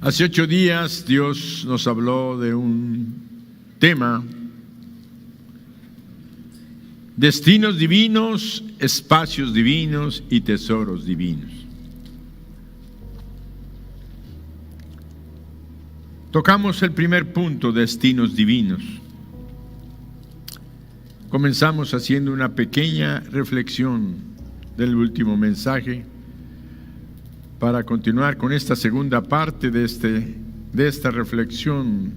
Hace 8 días Dios nos habló de un tema: destinos divinos, espacios divinos y tesoros divinos. Tocamos el primer punto, destinos divinos. Comenzamos haciendo una pequeña reflexión del último mensaje para continuar con esta segunda parte de esta reflexión.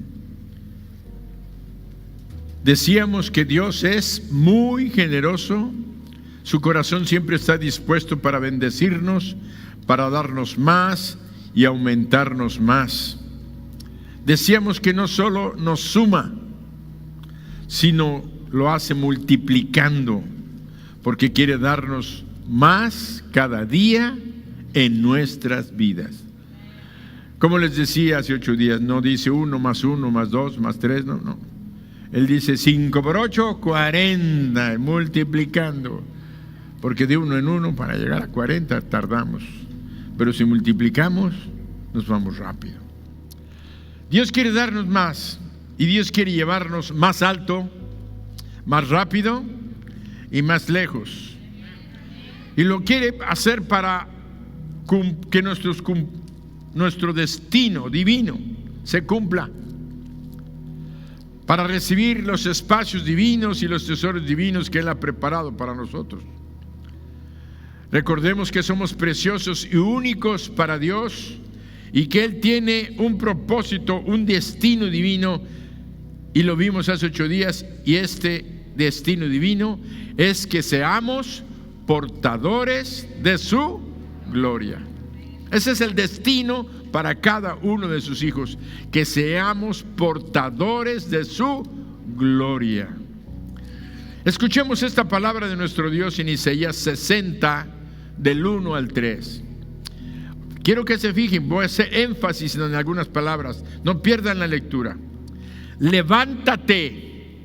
Decíamos que Dios es muy generoso, su corazón siempre está dispuesto para bendecirnos, para darnos más y aumentarnos más. Decíamos que no solo nos suma, sino lo hace multiplicando, porque quiere darnos más cada día en nuestras vidas. Como les decía hace 8 días, no dice 1 más 1 más 2 más 3, no. Él dice 5 por 8, 40, multiplicando, porque de 1 en 1 para llegar a 40 tardamos, pero si multiplicamos nos vamos rápido. Dios quiere darnos más, y Dios quiere llevarnos más alto, más rápido y más lejos, y lo quiere hacer para que nuestro destino divino se cumpla, para recibir los espacios divinos y los tesoros divinos que Él ha preparado para nosotros. Recordemos que somos preciosos y únicos para Dios, y que Él tiene un propósito, un destino divino, y lo vimos hace 8 días, y este destino divino es que seamos portadores de su gloria. Ese es el destino para cada uno de sus hijos, que seamos portadores de su gloria. Escuchemos esta palabra de nuestro Dios en Isaías 60, del 1 al 3. Quiero que se fijen, voy a hacer énfasis en algunas palabras, no pierdan la lectura. Levántate,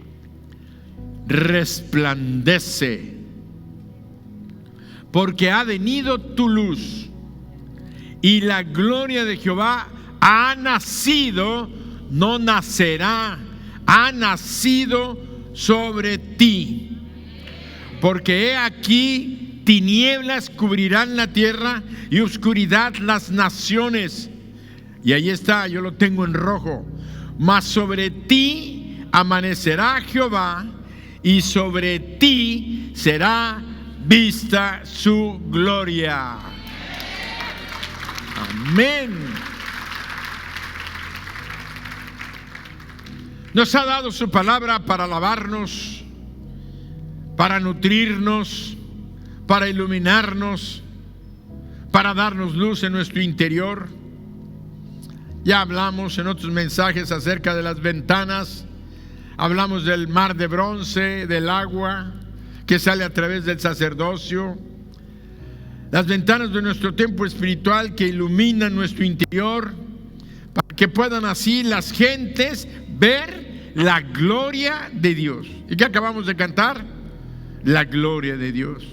resplandece, porque ha venido tu luz, y la gloria de Jehová ha nacido, no nacerá, ha nacido sobre ti. Porque he aquí, tinieblas cubrirán la tierra y oscuridad las naciones. Y ahí está, yo lo tengo en rojo. Mas sobre ti amanecerá Jehová, y sobre ti será vista su gloria. Amén. Nos ha dado su palabra para alabarnos, para nutrirnos, para iluminarnos, para darnos luz en nuestro interior. Ya hablamos en otros mensajes acerca de las ventanas. Hablamos del mar de bronce, del agua que sale a través del sacerdocio. Las ventanas de nuestro templo espiritual que iluminan nuestro interior, para que puedan así las gentes ver la gloria de Dios. ¿Y qué acabamos de cantar? La gloria de Dios.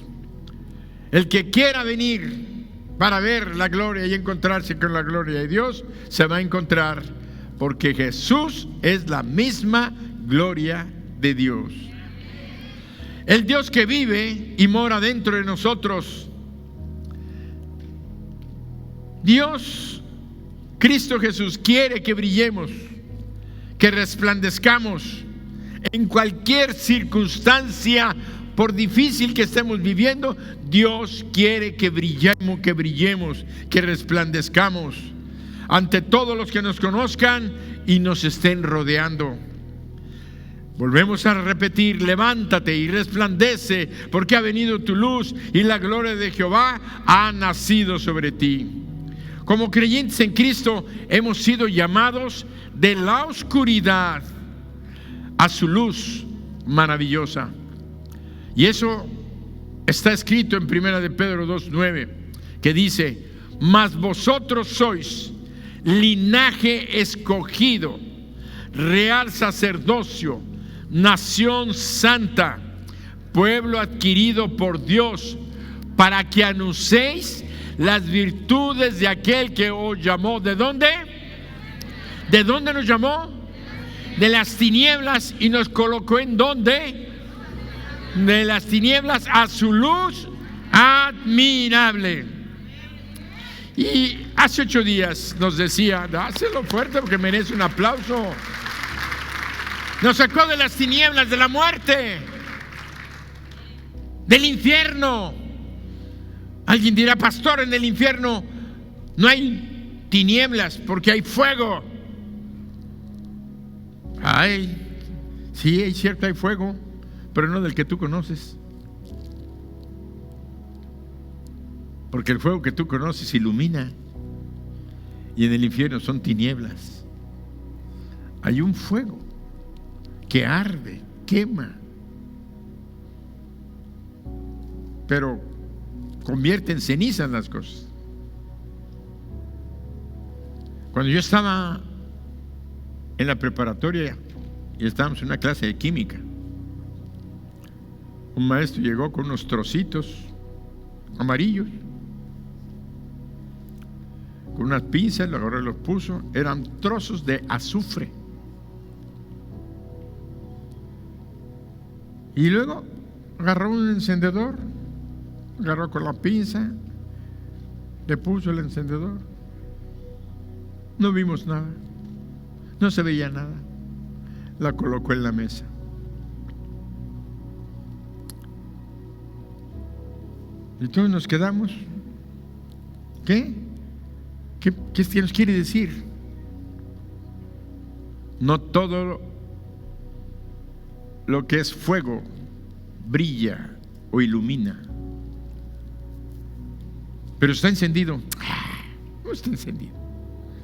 El que quiera venir para ver la gloria y encontrarse con la gloria de Dios, se va a encontrar, porque Jesús es la misma gloria de Dios. El Dios que vive y mora dentro de nosotros. Dios, Cristo Jesús, quiere que brillemos, que resplandezcamos en cualquier circunstancia, por difícil que estemos viviendo. Dios quiere que brillemos, que resplandezcamos ante todos los que nos conozcan y nos estén rodeando. Volvemos a repetir: levántate y resplandece, porque ha venido tu luz y la gloria de Jehová ha nacido sobre ti. Como creyentes en Cristo hemos sido llamados de la oscuridad a su luz maravillosa. Y eso está escrito en 1 de Pedro 2:9, que dice: mas vosotros sois linaje escogido, real sacerdocio, nación santa, pueblo adquirido por Dios, para que anunciéis las virtudes de aquel que os llamó. ¿De dónde? ¿De dónde nos llamó? De las tinieblas, y nos colocó ¿en dónde? De las tinieblas a su luz admirable. Y hace 8 días nos decía, dáselo fuerte porque merece un aplauso. Nos sacó de las tinieblas de la muerte, del infierno. Alguien dirá, pastor, en el infierno no hay tinieblas porque hay fuego. Ay, sí, es cierto, hay fuego, pero no del que tú conoces. Porque el fuego que tú conoces ilumina, y en el infierno son tinieblas. Hay un fuego que arde, quema, pero convierte en ceniza las cosas. Cuando yo estaba en la preparatoria y estábamos en una clase de química, un maestro llegó con unos trocitos amarillos, con unas pinzas, lo agarró y los puso. Eran trozos de azufre. Y luego agarró un encendedor, agarró con la pinza, le puso el encendedor. No vimos nada, no se veía nada. La colocó en la mesa. Y todos nos quedamos. ¿Qué nos quiere decir? No todo lo que es fuego brilla o ilumina, pero está encendido. No está encendido,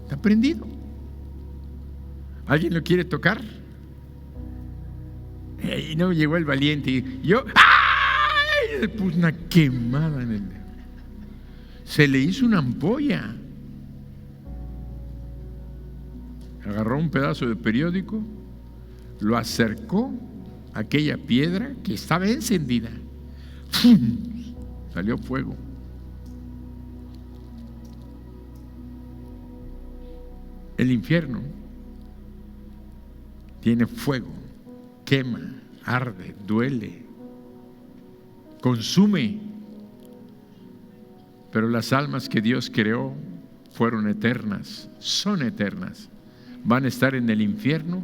está prendido. ¿Alguien lo quiere tocar? Y no llegó el valiente y yo le puse una quemada en el dedo. Se le hizo una ampolla. Agarró un pedazo de periódico, lo acercó a aquella piedra que estaba encendida. ¡Fum! Salió fuego. El infierno tiene fuego, quema, arde, duele, consume. Pero las almas que Dios creó fueron eternas, son eternas. Van a estar en el infierno,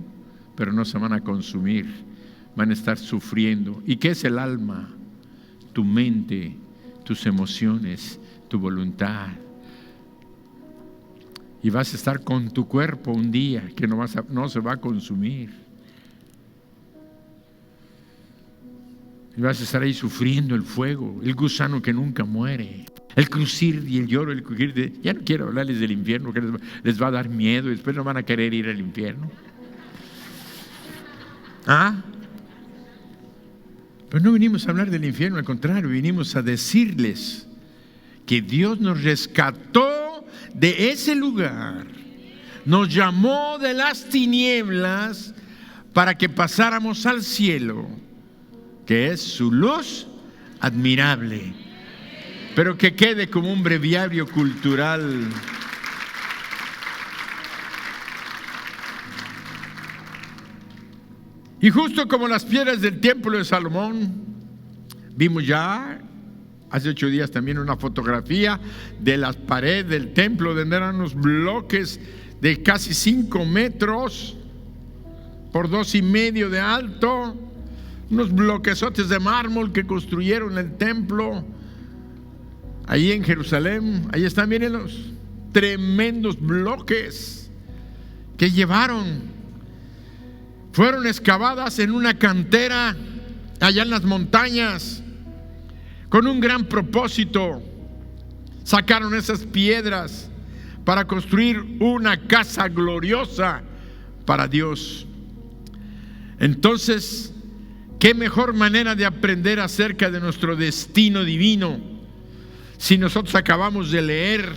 pero no se van a consumir. Van a estar sufriendo. ¿Y qué es el alma? Tu mente, tus emociones, tu voluntad. Y vas a estar con tu cuerpo un día que no se va a consumir. Y vas a estar ahí sufriendo el fuego, el gusano que nunca muere. El crujir y el lloro, el crujir de... Ya no quiero hablarles del infierno, porque les va a dar miedo y después no van a querer ir al infierno. Pero no vinimos a hablar del infierno, al contrario, vinimos a decirles que Dios nos rescató de ese lugar, nos llamó de las tinieblas para que pasáramos al cielo, que es su luz admirable. Pero que quede como un breviario cultural. Y justo como las piedras del templo de Salomón, vimos ya hace 8 días también una fotografía de las paredes del templo, donde eran unos bloques de casi 5 metros por 2,5 de alto, unos bloquesotes de mármol que construyeron el templo. Ahí en Jerusalén, ahí están, miren los tremendos bloques que llevaron. Fueron excavadas en una cantera allá en las montañas con un gran propósito. Sacaron esas piedras para construir una casa gloriosa para Dios. Entonces, ¿qué mejor manera de aprender acerca de nuestro destino divino? Si nosotros acabamos de leer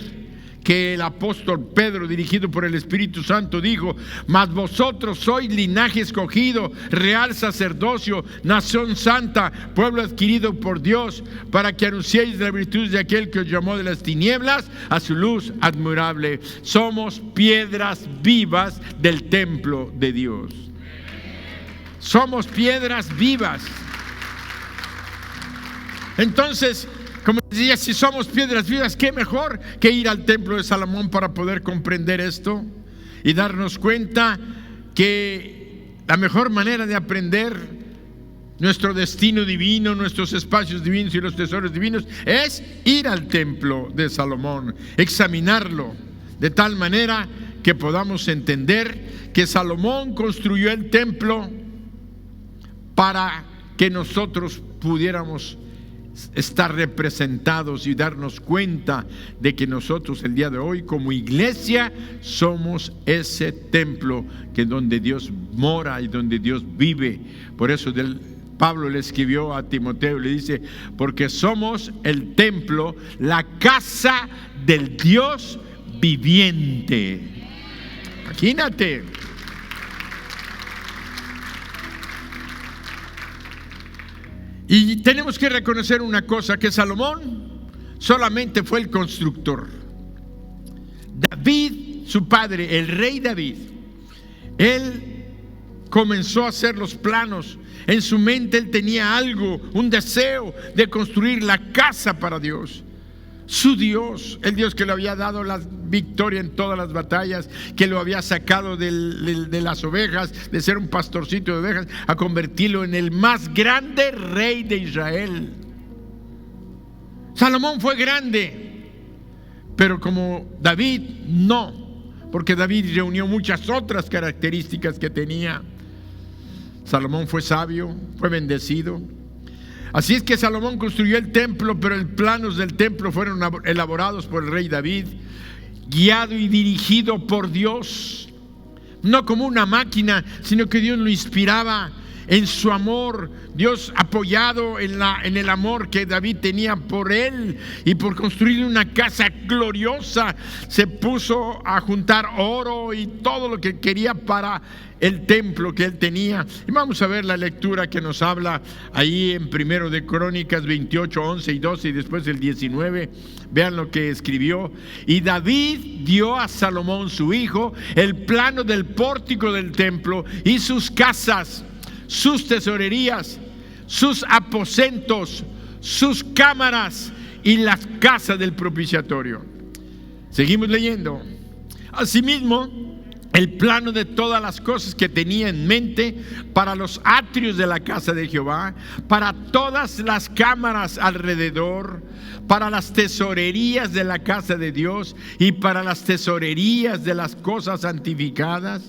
que el apóstol Pedro, dirigido por el Espíritu Santo, dijo: mas vosotros sois linaje escogido, real sacerdocio, nación santa, pueblo adquirido por Dios, para que anunciéis la virtud de aquel que os llamó de las tinieblas a su luz admirable. Somos piedras vivas del templo de Dios. Somos piedras vivas. Entonces, como decía, si somos piedras vivas, qué mejor que ir al templo de Salomón para poder comprender esto y darnos cuenta que la mejor manera de aprender nuestro destino divino, nuestros espacios divinos y los tesoros divinos es ir al templo de Salomón, examinarlo de tal manera que podamos entender que Salomón construyó el templo para que nosotros pudiéramos estar representados y darnos cuenta de que nosotros el día de hoy como iglesia somos ese templo que donde Dios mora y donde Dios vive. Por eso Pablo le escribió a Timoteo, le dice: porque somos el templo, la casa del Dios viviente. Imagínate. Y tenemos que reconocer una cosa, que Salomón solamente fue el constructor. David, su padre, el rey David, él comenzó a hacer los planos. En su mente él tenía algo, un deseo de construir la casa para Dios. Su Dios, el Dios que le había dado la victoria en todas las batallas, que lo había sacado de las ovejas, de ser un pastorcito de ovejas, a convertirlo en el más grande rey de Israel. Salomón fue grande, pero como David no, porque David reunió muchas otras características que tenía. Salomón fue sabio, fue bendecido. Así es que Salomón construyó el templo, pero los planos del templo fueron elaborados por el rey David, guiado y dirigido por Dios, no como una máquina, sino que Dios lo inspiraba en su amor. Dios, apoyado en el amor que David tenía por él y por construir una casa gloriosa, se puso a juntar oro y todo lo que quería para el templo que él tenía. Y vamos a ver la lectura que nos habla ahí en 1 de Crónicas 28, 11 y 12 y después el 19. Vean lo que escribió: y David dio a Salomón su hijo el plano del pórtico del templo y sus casas, sus tesorerías, sus aposentos, sus cámaras y las casas del propiciatorio. Seguimos leyendo. Asimismo, el plano de todas las cosas que tenía en mente para los atrios de la casa de Jehová, para todas las cámaras alrededor, para las tesorerías de la casa de Dios y para las tesorerías de las cosas santificadas.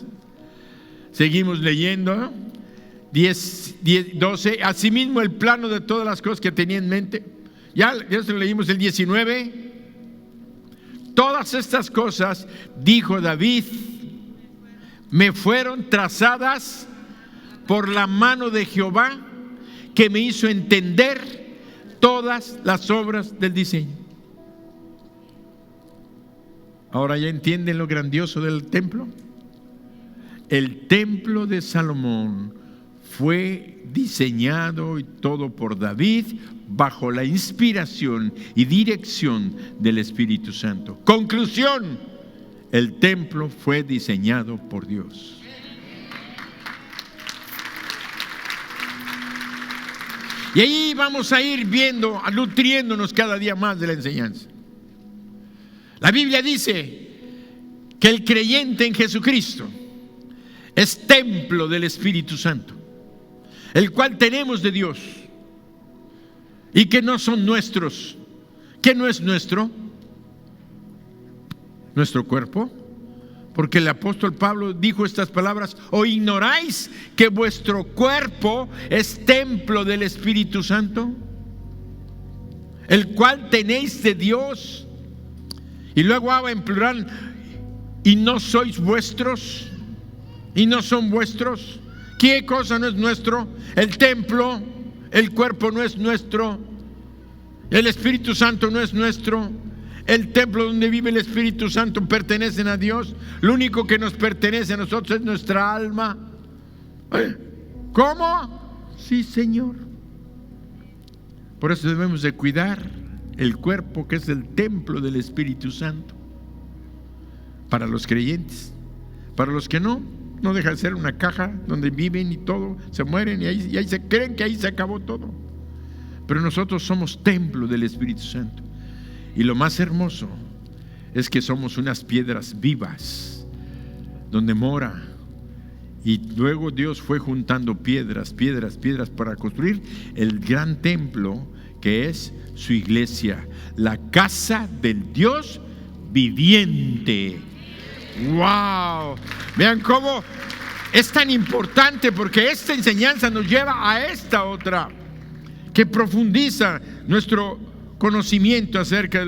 Seguimos leyendo. 12. Asimismo, el plano de todas las cosas que tenía en mente. Ya se lo leímos. El 19. Todas estas cosas, dijo David, me fueron trazadas por la mano de Jehová, que me hizo entender todas las obras del diseño. Ahora ya entienden lo grandioso del templo. El templo de Salomón fue diseñado y todo por David bajo la inspiración y dirección del Espíritu Santo. Conclusión: el templo fue diseñado por Dios. Y ahí vamos a ir viendo, nutriéndonos cada día más de la enseñanza. La Biblia dice que el creyente en Jesucristo es templo del Espíritu Santo, el cual tenemos de Dios y que no son nuestros. ¿Qué no es nuestro? Nuestro cuerpo. Porque el apóstol Pablo dijo estas palabras: ¿o ignoráis que vuestro cuerpo es templo del Espíritu Santo, el cual tenéis de Dios? Y luego habla en plural: ¿y no sois vuestros? ¿Y no son vuestros? ¿Qué cosa no es nuestro? El templo, el cuerpo no es nuestro, el Espíritu Santo no es nuestro, El templo donde vive el Espíritu Santo pertenecen a Dios. Lo único que nos pertenece a nosotros es nuestra alma. ¿Cómo? Sí, Señor. Por eso debemos de cuidar el cuerpo, que es el templo del Espíritu Santo. Para los creyentes. Para los que no deja de ser una caja donde viven y todo, se mueren y ahí se creen que ahí se acabó todo. Pero nosotros somos templo del Espíritu Santo. Y lo más hermoso es que somos unas piedras vivas donde mora. Y luego Dios fue juntando piedras para construir el gran templo que es su iglesia, la casa del Dios viviente. ¡Wow! Vean cómo es tan importante, porque esta enseñanza nos lleva a esta otra que profundiza nuestro conocimiento acerca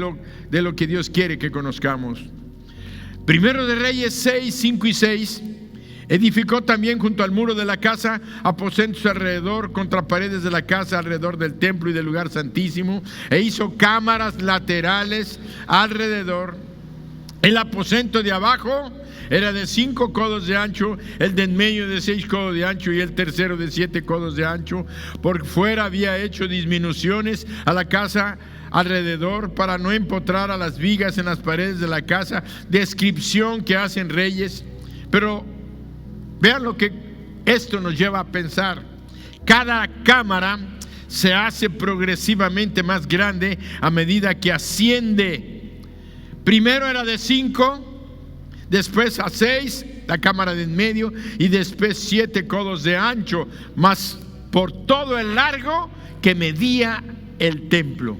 de lo que Dios quiere que conozcamos. Primero de Reyes 6, 5 y 6. Edificó también junto al muro de la casa aposentos alrededor, contra paredes de la casa, alrededor del templo y del lugar santísimo, e hizo cámaras laterales alrededor. El aposento de abajo era de 5 codos de ancho, el de en medio de 6 codos de ancho y el tercero de 7 codos de ancho. Por fuera había hecho disminuciones a la casa alrededor para no empotrar a las vigas en las paredes de la casa, descripción que hacen Reyes. Pero vean lo que esto nos lleva a pensar. Cada cámara se hace progresivamente más grande a medida que asciende. Primero era de 5, después a 6, la cámara de en medio, y después 7 codos de ancho, más por todo el largo que medía el templo.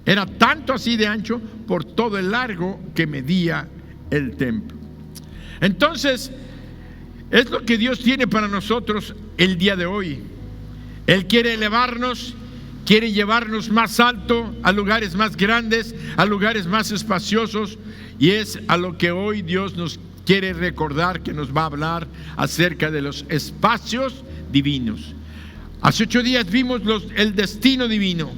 Era tanto así de ancho por todo el largo que medía el templo. Entonces, es lo que Dios tiene para nosotros el día de hoy. Él quiere elevarnos, quiere llevarnos más alto, a lugares más grandes, a lugares más espaciosos, y es a lo que hoy Dios nos quiere recordar, que nos va a hablar acerca de los espacios divinos. Hace 8 días vimos el destino divino,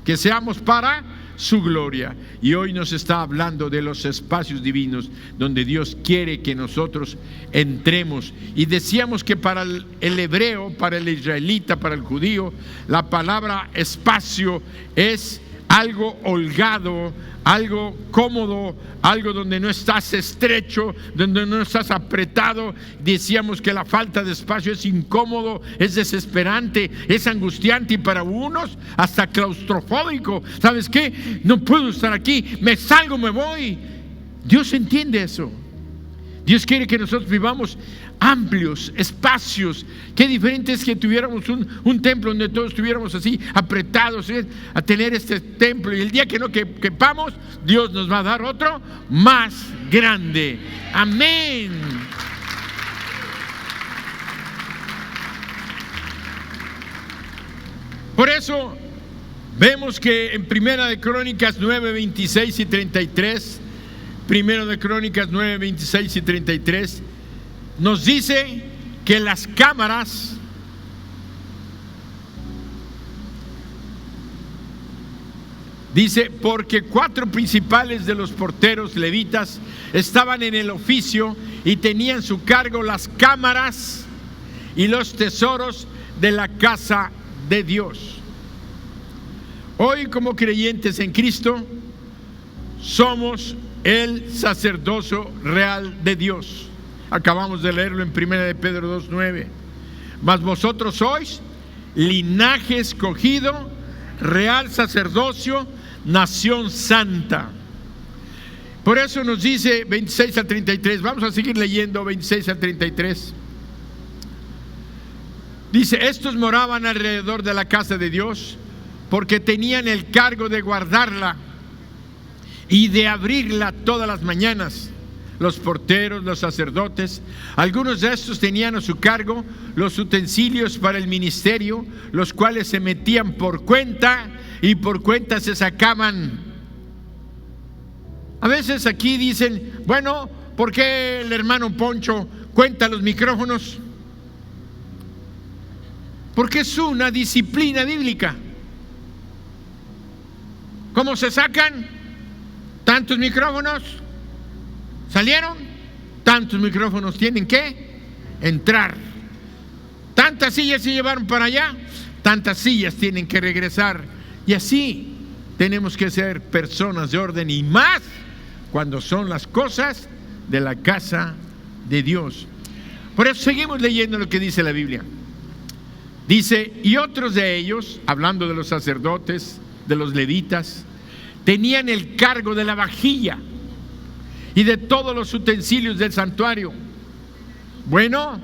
que seamos para su gloria, y hoy nos está hablando de los espacios divinos donde Dios quiere que nosotros entremos. Y decíamos que para el hebreo, para el israelita, para el judío, la palabra espacio es algo holgado, algo cómodo, algo donde no estás estrecho, donde no estás apretado. Decíamos que la falta de espacio es incómodo, es desesperante, es angustiante y para unos hasta claustrofóbico. ¿Sabes qué? No puedo estar aquí, me salgo, me voy. Dios entiende eso. Dios quiere que nosotros vivamos amplios espacios. Qué diferente es que tuviéramos un templo donde todos estuviéramos así apretados, a tener este templo, y el día que no quepamos, Dios nos va a dar otro más grande. Amén. Por eso vemos que en Primera de Crónicas 9, 26 y 33, Primero de Crónicas 9, 26 y 33, nos dice que las cámaras dice, porque 4 principales de los porteros levitas estaban en el oficio y tenían su cargo las cámaras y los tesoros de la casa de Dios. Hoy, como creyentes en Cristo, somos el sacerdocio real de Dios. Acabamos de leerlo en 1 de Pedro 2:9. Mas vosotros sois linaje escogido, real sacerdocio, nación santa. Por eso nos dice 26 al 33. Vamos a seguir leyendo 26 al 33. Dice, estos moraban alrededor de la casa de Dios porque tenían el cargo de guardarla y de abrirla todas las mañanas. Los porteros, los sacerdotes, algunos de estos tenían a su cargo los utensilios para el ministerio, los cuales se metían por cuenta y por cuenta se sacaban. A veces aquí dicen, bueno, ¿por qué el hermano Poncho cuenta los micrófonos? Porque es una disciplina bíblica. ¿Cómo se sacan? ¿Tantos micrófonos salieron? Tantos micrófonos tienen que entrar. Tantas sillas se llevaron para allá, tantas sillas tienen que regresar. Y así tenemos que ser personas de orden, y más cuando son las cosas de la casa de Dios. Por eso seguimos leyendo lo que dice la Biblia. Dice: y otros de ellos, hablando de los sacerdotes, de los levitas, tenían el cargo de la vajilla y de todos los utensilios del santuario. Bueno,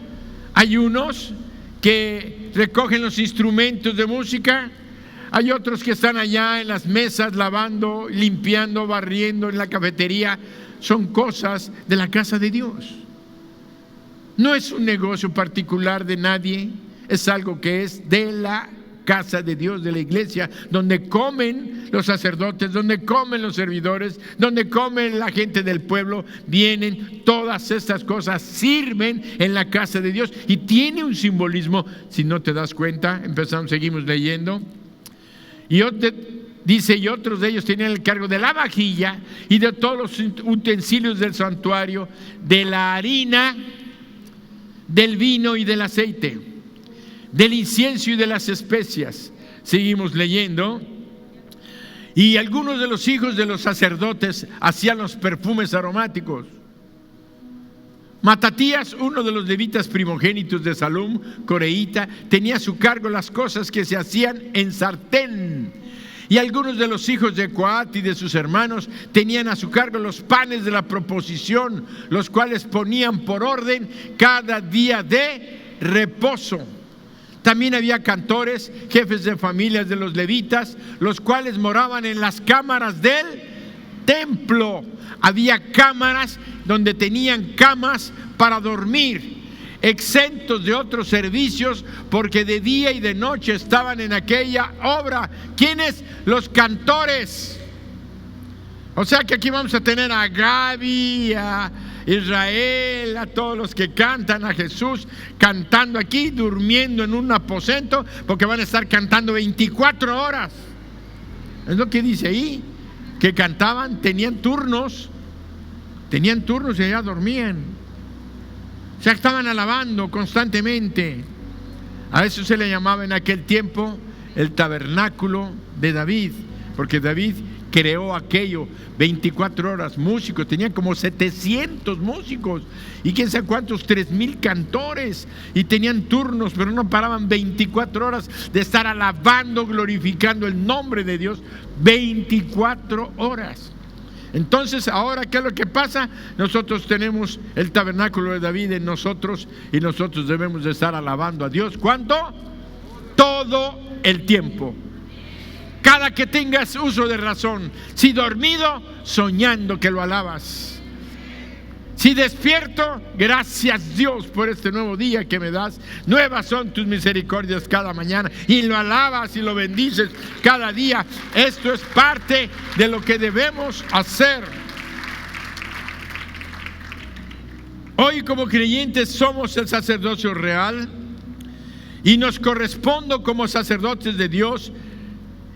hay unos que recogen los instrumentos de música, hay otros que están allá en las mesas lavando, limpiando, barriendo en la cafetería. Son cosas de la casa de Dios. No es un negocio particular de nadie, es algo que es de la casa de Dios, de la iglesia, donde comen los sacerdotes, donde comen los servidores, donde come la gente del pueblo. Vienen todas estas cosas, sirven en la casa de Dios, y tiene un simbolismo. Si no te das cuenta, seguimos leyendo. Dice: y otros de ellos tenían el cargo de la vajilla y de todos los utensilios del santuario, de la harina, del vino y del aceite, del incienso y de las especias. Seguimos leyendo. Y algunos de los hijos de los sacerdotes hacían los perfumes aromáticos. Matatías, uno de los levitas primogénitos de Salum, coreíta, tenía a su cargo las cosas que se hacían en sartén. Y algunos de los hijos de Coat y de sus hermanos tenían a su cargo los panes de la proposición, los cuales ponían por orden cada día de reposo. También había cantores, jefes de familias de los levitas, los cuales moraban en las cámaras del templo. Había cámaras donde tenían camas para dormir, exentos de otros servicios, porque de día y de noche estaban en aquella obra. ¿Quiénes? Los cantores. O sea que aquí vamos a tener a Gaby, a Israel, a todos los que cantan a Jesús, cantando aquí, durmiendo en un aposento, porque van a estar cantando 24 horas. Es lo que dice ahí, que cantaban, tenían turnos y ya dormían. O sea, estaban alabando constantemente. A eso se le llamaba en aquel tiempo el tabernáculo de David, porque David creó aquello 24 horas. Músicos, tenían como 700 músicos y quién sabe cuántos, 3,000 cantores, y tenían turnos, pero no paraban 24 horas de estar alabando, glorificando el nombre de Dios 24 horas. Entonces, ahora, ¿qué es lo que pasa? Nosotros tenemos el tabernáculo de David en nosotros, y nosotros debemos de estar alabando a Dios. ¿Cuánto? Todo el tiempo. Cada que tengas uso de razón. Si dormido, soñando que lo alabas. Si despierto, gracias Dios por este nuevo día que me das. Nuevas son tus misericordias cada mañana, y lo alabas y lo bendices cada día. Esto es parte de lo que debemos hacer. Hoy, como creyentes, somos el sacerdocio real, y nos corresponde como sacerdotes de Dios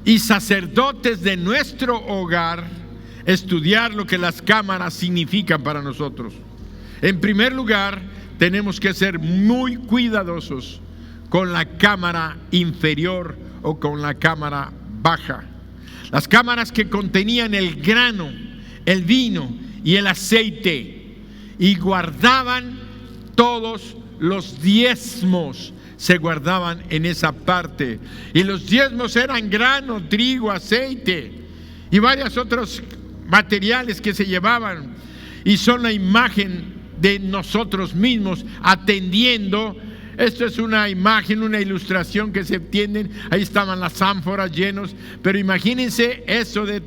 y sacerdotes de nuestro hogar estudiar lo que las cámaras significan para nosotros. En primer lugar, tenemos que ser muy cuidadosos con la cámara inferior o con la cámara baja. Las cámaras que contenían el grano, el vino y el aceite, y guardaban todos los diezmos, se guardaban en esa parte. Y los diezmos eran grano, trigo, aceite y varios otros materiales que se llevaban, y son la imagen de nosotros mismos atendiendo. Esto es una imagen, una ilustración que se entienden. Ahí estaban las ánforas llenos, pero imagínense eso de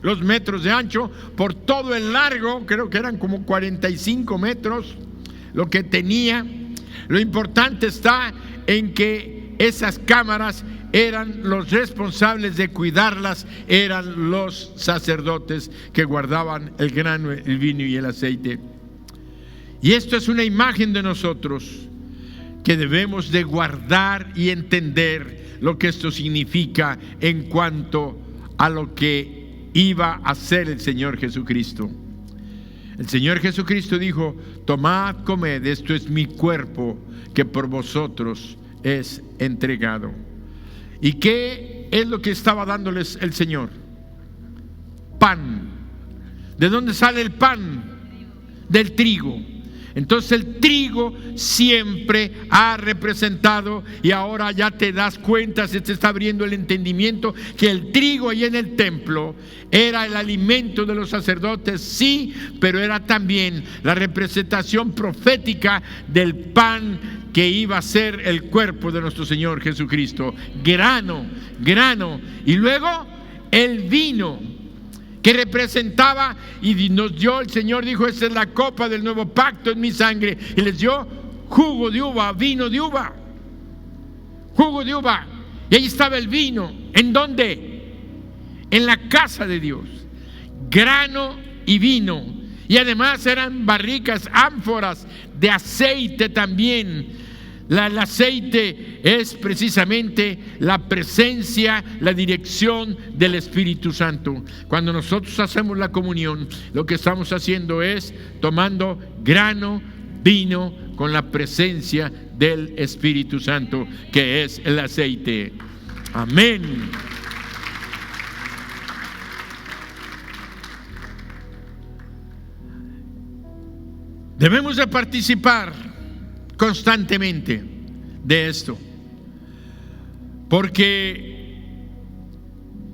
los metros de ancho por todo el largo, creo que eran como 45 metros lo que tenía. Lo importante está en que esas cámaras eran los responsables de cuidarlas, eran los sacerdotes que guardaban el grano, el vino y el aceite. Y esto es una imagen de nosotros que debemos de guardar y entender lo que esto significa en cuanto a lo que iba a ser el Señor Jesucristo. El Señor Jesucristo dijo: tomad, comed, esto es mi cuerpo que por vosotros es entregado. ¿Y qué es lo que estaba dándoles el Señor? Pan. ¿De dónde sale el pan? Del trigo. Entonces el trigo siempre ha representado, y ahora ya te das cuenta, se te está abriendo el entendimiento, que el trigo ahí en el templo era el alimento de los sacerdotes, sí, pero era también la representación profética del pan que iba a ser el cuerpo de nuestro Señor Jesucristo. Grano, y luego el vino, que representaba, y nos dio, el Señor dijo: esta es la copa del nuevo pacto en mi sangre, y les dio jugo de uva, vino de uva, jugo de uva. Y ahí estaba el vino. ¿En dónde? En la casa de Dios. Grano y vino, y además eran barricas, ánforas de aceite también. El aceite es precisamente la presencia, la dirección del Espíritu Santo. Cuando nosotros hacemos la comunión, lo que estamos haciendo es tomando grano, vino, con la presencia del Espíritu Santo, que es el aceite. Amén. Debemos de participar constantemente de esto, porque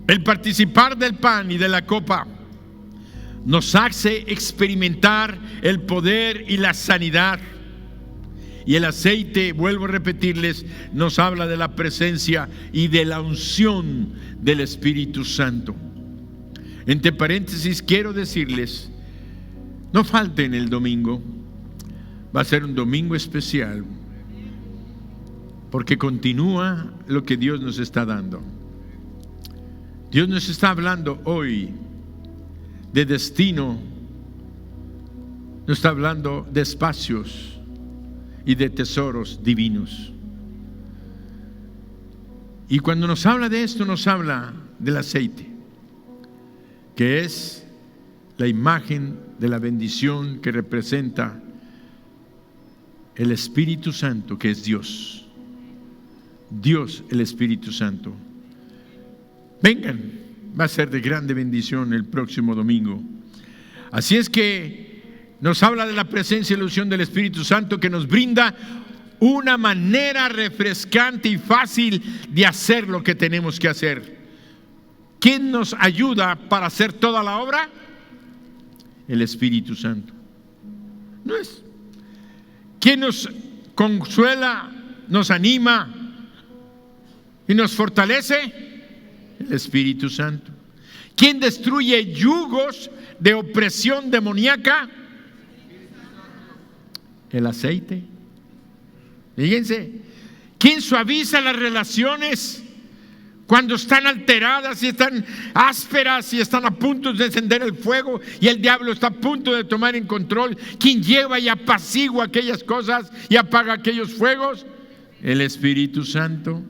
el participar del pan y de la copa nos hace experimentar el poder y la sanidad, y el aceite, vuelvo a repetirles, nos habla de la presencia y de la unción del Espíritu Santo. Entre paréntesis, quiero decirles: no falten el domingo. Va a ser un domingo especial, porque continúa lo que Dios nos está dando. Dios nos está hablando hoy de destino, nos está hablando de espacios y de tesoros divinos. Y cuando nos habla de esto, nos habla del aceite, que es la imagen de la bendición que representa el Espíritu Santo, que es Dios. Dios, el Espíritu Santo. Vengan, va a ser de grande bendición el próximo domingo. Así es que nos habla de la presencia y la unción del Espíritu Santo, que nos brinda una manera refrescante y fácil de hacer lo que tenemos que hacer. ¿Quién nos ayuda para hacer toda la obra? El Espíritu Santo. ¿No es? ¿Quién nos consuela, nos anima y nos fortalece? El Espíritu Santo. ¿Quién destruye yugos de opresión demoníaca? El aceite. Fíjense. ¿Quién suaviza las relaciones cuando están alteradas y están ásperas y están a punto de encender el fuego y el diablo está a punto de tomar en control? ¿Quién lleva y apacigua aquellas cosas y apaga aquellos fuegos? El Espíritu Santo.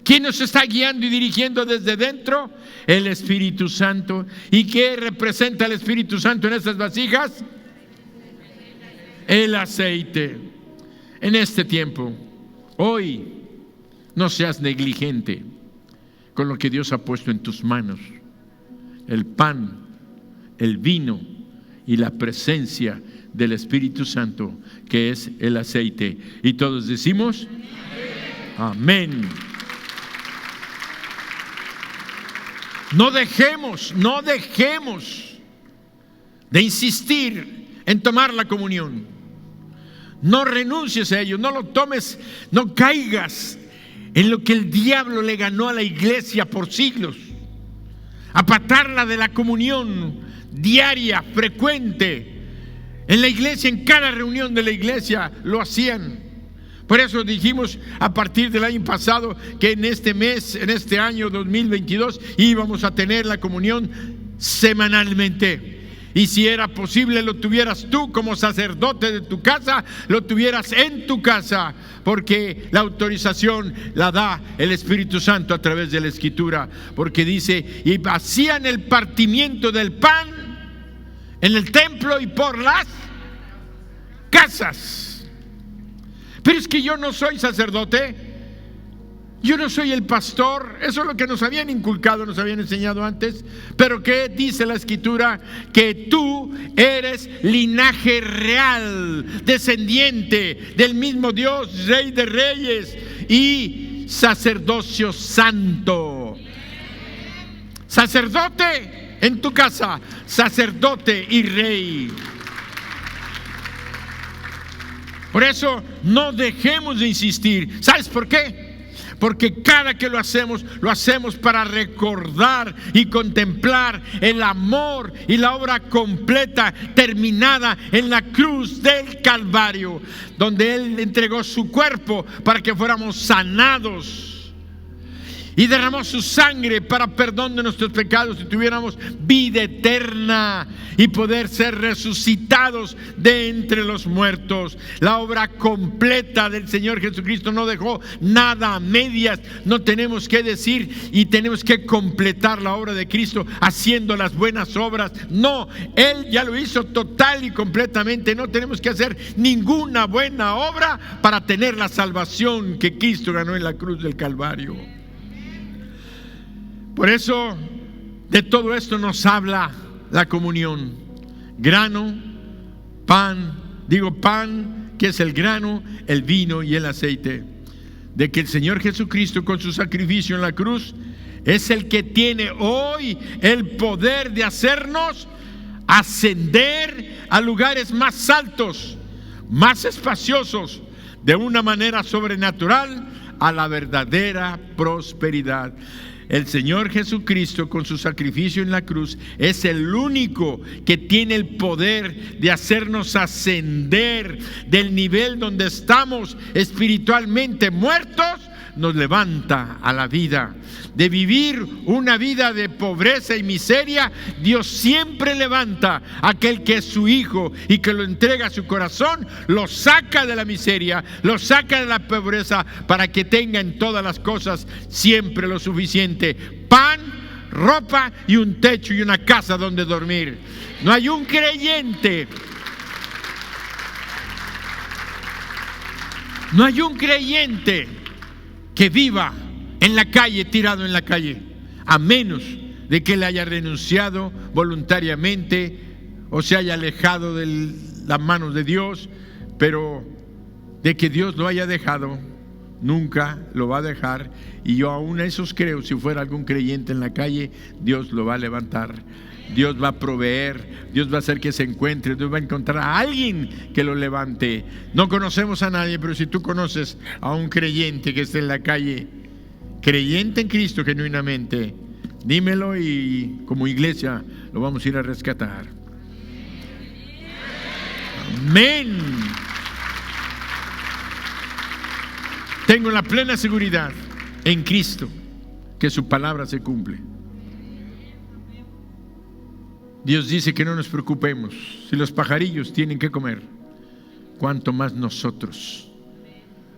¿Quién nos está guiando y dirigiendo desde dentro? El Espíritu Santo. ¿Y qué representa el Espíritu Santo en estas vasijas? El aceite. En este tiempo, hoy, no seas negligente con lo que Dios ha puesto en tus manos: el pan, el vino y la presencia del Espíritu Santo, que es el aceite. Y todos decimos amén. No dejemos de insistir en tomar la comunión. No renuncies a ello, no lo tomes, no caigas en lo que el diablo le ganó a la iglesia por siglos: apartarla de la comunión diaria, frecuente. En la iglesia, en cada reunión de la iglesia lo hacían. Por eso dijimos a partir del año pasado que en este mes, en este año 2022, íbamos a tener la comunión semanalmente. Y si era posible, lo tuvieras tú como sacerdote de tu casa, lo tuvieras en tu casa, porque la autorización la da el Espíritu Santo a través de la Escritura, porque dice: y hacían el partimiento del pan en el templo y por las casas. Pero es que yo no soy sacerdote, yo no soy el pastor. Eso es lo que nos habían inculcado, nos habían enseñado antes. Pero ¿qué dice la Escritura? Que tú eres linaje real, descendiente del mismo Dios, Rey de Reyes y sacerdocio santo. Sacerdote en tu casa, sacerdote y rey. Por eso no dejemos de insistir. ¿Sabes por qué? Porque cada que lo hacemos para recordar y contemplar el amor y la obra completa terminada en la cruz del Calvario, donde Él entregó su cuerpo para que fuéramos sanados y derramó su sangre para perdón de nuestros pecados y tuviéramos vida eterna y poder ser resucitados de entre los muertos. La obra completa del Señor Jesucristo no dejó nada a medias. No tenemos que decir y tenemos que completar la obra de Cristo haciendo las buenas obras. No, Él ya lo hizo total y completamente. No tenemos que hacer ninguna buena obra para tener la salvación que Cristo ganó en la cruz del Calvario. Por eso, de todo esto nos habla la comunión. Grano, pan, pan, que es el grano, el vino y el aceite. De que el Señor Jesucristo con su sacrificio en la cruz es el que tiene hoy el poder de hacernos ascender a lugares más altos, más espaciosos, de una manera sobrenatural a la verdadera prosperidad. El Señor Jesucristo con su sacrificio en la cruz es el único que tiene el poder de hacernos ascender del nivel donde estamos espiritualmente muertos. Nos levanta a la vida. De vivir una vida de pobreza y miseria, Dios siempre levanta a aquel que es su hijo y que lo entrega a su corazón, lo saca de la miseria, lo saca de la pobreza, para que tenga en todas las cosas siempre lo suficiente: pan, ropa y un techo y una casa donde dormir. No hay un creyente que viva en la calle, tirado en la calle, a menos de que le haya renunciado voluntariamente o se haya alejado de las manos de Dios. Pero de que Dios lo haya dejado, nunca lo va a dejar. Y yo aún a esos creo. Si fuera algún creyente en la calle, Dios lo va a levantar, Dios va a proveer, Dios va a hacer que se encuentre, Dios va a encontrar a alguien que lo levante. No conocemos a nadie, pero si tú conoces a un creyente que esté en la calle, creyente en Cristo genuinamente, dímelo y como iglesia lo vamos a ir a rescatar. Amén. Tengo la plena seguridad en Cristo que su palabra se cumple. Dios dice que no nos preocupemos. Si los pajarillos tienen que comer, cuánto más nosotros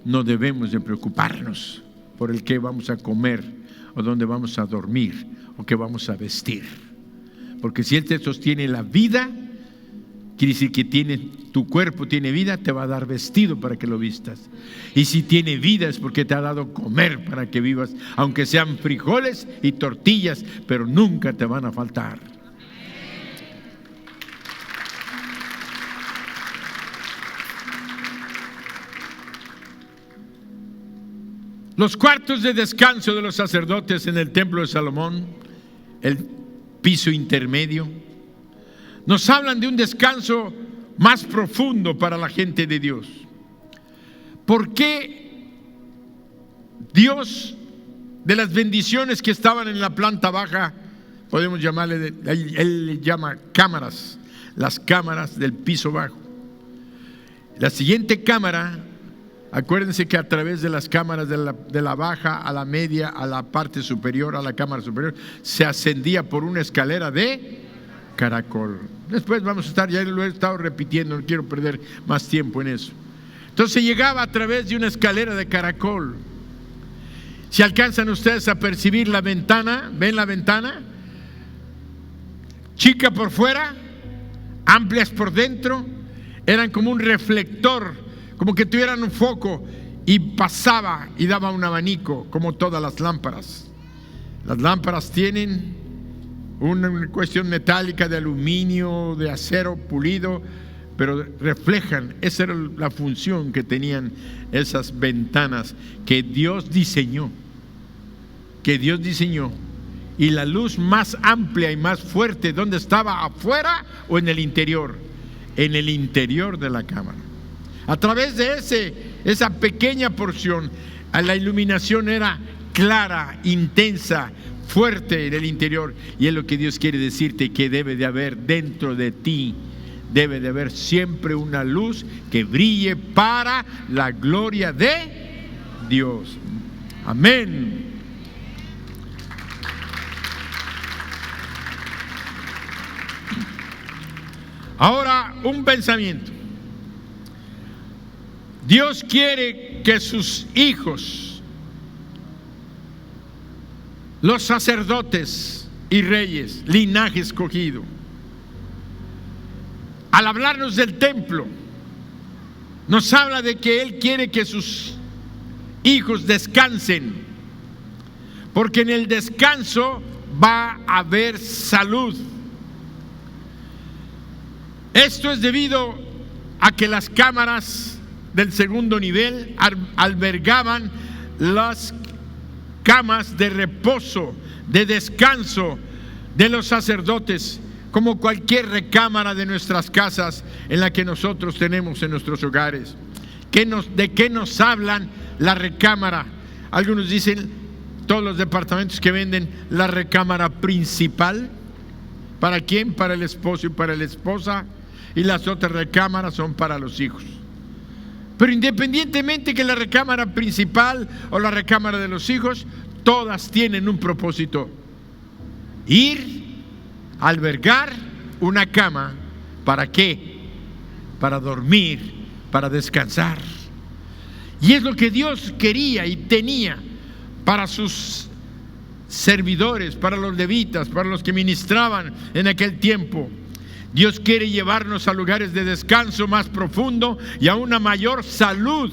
no debemos de preocuparnos por el que vamos a comer o dónde vamos a dormir o qué vamos a vestir. Porque si Él te sostiene la vida, quiere decir que tu cuerpo tiene vida, te va a dar vestido para que lo vistas. Y si tiene vida es porque te ha dado comer para que vivas, aunque sean frijoles y tortillas, pero nunca te van a faltar. Los cuartos de descanso de los sacerdotes en el templo de Salomón, el piso intermedio, nos hablan de un descanso más profundo para la gente de Dios. ¿Por qué Dios, de las bendiciones que estaban en la planta baja, podemos llamarle, Él le llama cámaras, las cámaras del piso bajo? La siguiente cámara, acuérdense que a través de las cámaras de la baja a la media, a la parte superior, a la cámara superior, se ascendía por una escalera de caracol. Después vamos a estar, ya lo he estado repitiendo, no quiero perder más tiempo en eso. Entonces llegaba a través de una escalera de caracol. Si alcanzan ustedes a percibir la ventana, ¿ven la ventana? Chica por fuera, amplias por dentro, eran como un reflector, como que tuvieran un foco, y pasaba y daba un abanico, como todas las lámparas. Las lámparas tienen una cuestión metálica de aluminio, de acero pulido, pero reflejan. Esa era la función que tenían esas ventanas que Dios diseñó. Y la luz más amplia y más fuerte, ¿dónde estaba? ¿Afuera o en el interior? En el interior de la cámara. A través de esa pequeña porción, la iluminación era clara, intensa, fuerte en el interior. Y es lo que Dios quiere decirte, que debe de haber dentro de ti. Debe de haber siempre una luz que brille para la gloria de Dios. Amén. Ahora, un pensamiento. Dios quiere que sus hijos, los sacerdotes y reyes, linaje escogido, al hablarnos del templo, nos habla de que Él quiere que sus hijos descansen, porque en el descanso va a haber salud. Esto es debido a que las cámaras del segundo nivel albergaban las camas de reposo, de descanso de los sacerdotes, como cualquier recámara de nuestras casas en la que nosotros tenemos en nuestros hogares. ¿De qué nos hablan la recámara? Algunos dicen, todos los departamentos que venden, la recámara principal. ¿Para quién? Para el esposo y para la esposa. Y las otras recámaras son para los hijos. Pero independientemente que la recámara principal o la recámara de los hijos, todas tienen un propósito: ir a albergar una cama. ¿Para qué? Para dormir, para descansar. Y es lo que Dios quería y tenía para sus servidores, para los levitas, para los que ministraban en aquel tiempo. Dios quiere llevarnos a lugares de descanso más profundo y a una mayor salud,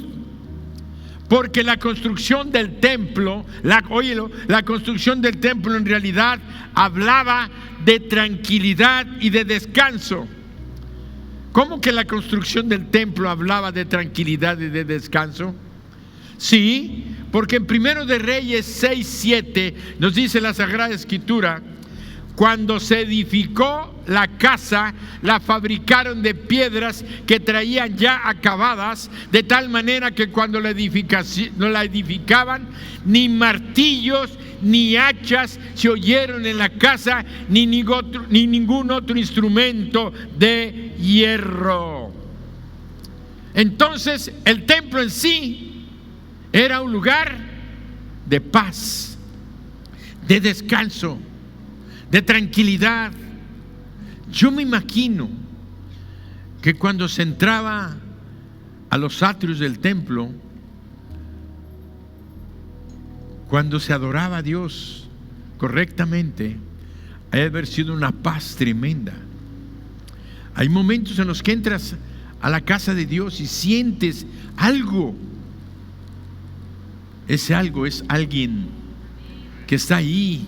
porque la construcción del templo, la construcción del templo en realidad hablaba de tranquilidad y de descanso. ¿Cómo que la construcción del templo hablaba de tranquilidad y de descanso? Sí, porque en 1 de Reyes 6:7 nos dice la Sagrada Escritura: cuando se edificó la casa, la fabricaron de piedras que traían ya acabadas, de tal manera que cuando la edificaban, ni martillos ni hachas se oyeron en la casa, ni ningún otro instrumento de hierro. Entonces, el templo en sí era un lugar de paz, de descanso, de tranquilidad. Yo me imagino que cuando se entraba a los atrios del templo, cuando se adoraba a Dios correctamente, ha de haber sido una paz tremenda. Hay momentos en los que entras a la casa de Dios y sientes algo. Ese algo es alguien que está ahí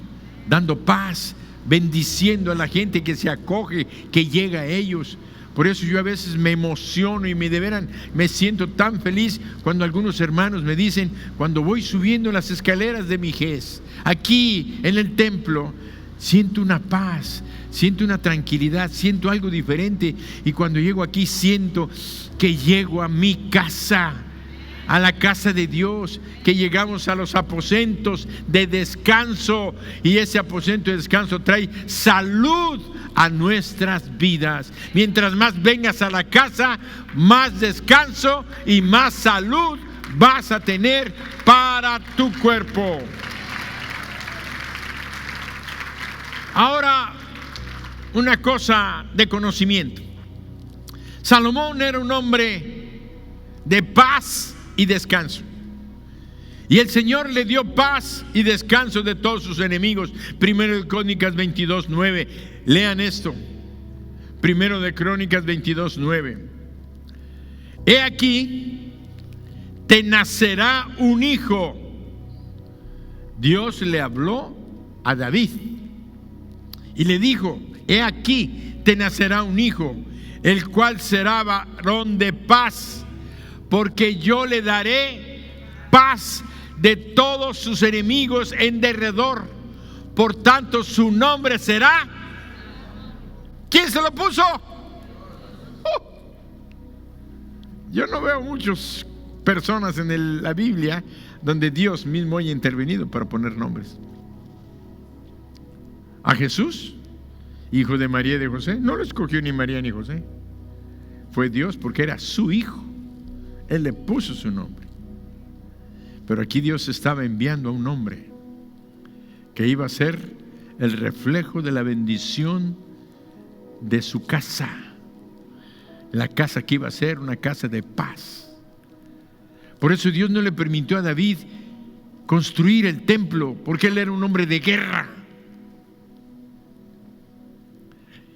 dando paz, bendiciendo a la gente que se acoge, que llega a ellos. Por eso yo a veces me emociono y me siento tan feliz cuando algunos hermanos me dicen, cuando voy subiendo las escaleras de mi GES, aquí en el templo, siento una paz, siento una tranquilidad, siento algo diferente. Y cuando llego aquí siento que llego a mi casa, a la casa de Dios, que llegamos a los aposentos de descanso, y ese aposento de descanso trae salud a nuestras vidas. Mientras más vengas a la casa, más descanso y más salud vas a tener para tu cuerpo. Ahora, una cosa de conocimiento. Salomón era un hombre de paz y descanso. Y el Señor le dio paz y descanso de todos sus enemigos. Primero de Crónicas 22:9. Lean esto. Primero de Crónicas 22:9. He aquí, te nacerá un hijo. Dios le habló a David y le dijo: he aquí, te nacerá un hijo, el cual será varón de paz, porque yo le daré paz de todos sus enemigos en derredor. Por tanto, su nombre será. ¿Quién se lo puso? Yo no veo muchas personas en la Biblia donde Dios mismo haya intervenido para poner nombres. A Jesús, hijo de María y de José, no lo escogió ni María ni José. Fue Dios, porque era su hijo. Él le puso su nombre. Pero aquí Dios estaba enviando a un hombre que iba a ser el reflejo de la bendición de su casa. La casa que iba a ser una casa de paz. Por eso Dios no le permitió a David construir el templo, porque él era un hombre de guerra.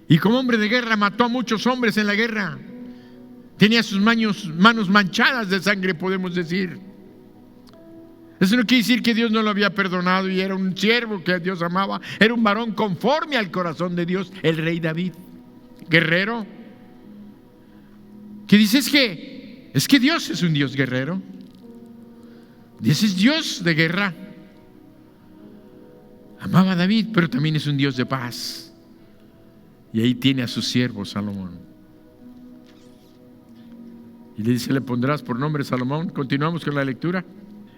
Y como hombre de guerra mató a muchos hombres en la guerra. Tenía sus manos manchadas de sangre, podemos decir. Eso no quiere decir que Dios no lo había perdonado y era un siervo que Dios amaba. Era un varón conforme al corazón de Dios, el rey David, guerrero. Que dice es que Dios es un Dios guerrero. Dios es Dios de guerra. Amaba a David, pero también es un Dios de paz. Y ahí tiene a su siervo Salomón. Y le dice: le pondrás por nombre Salomón. Continuamos con la lectura.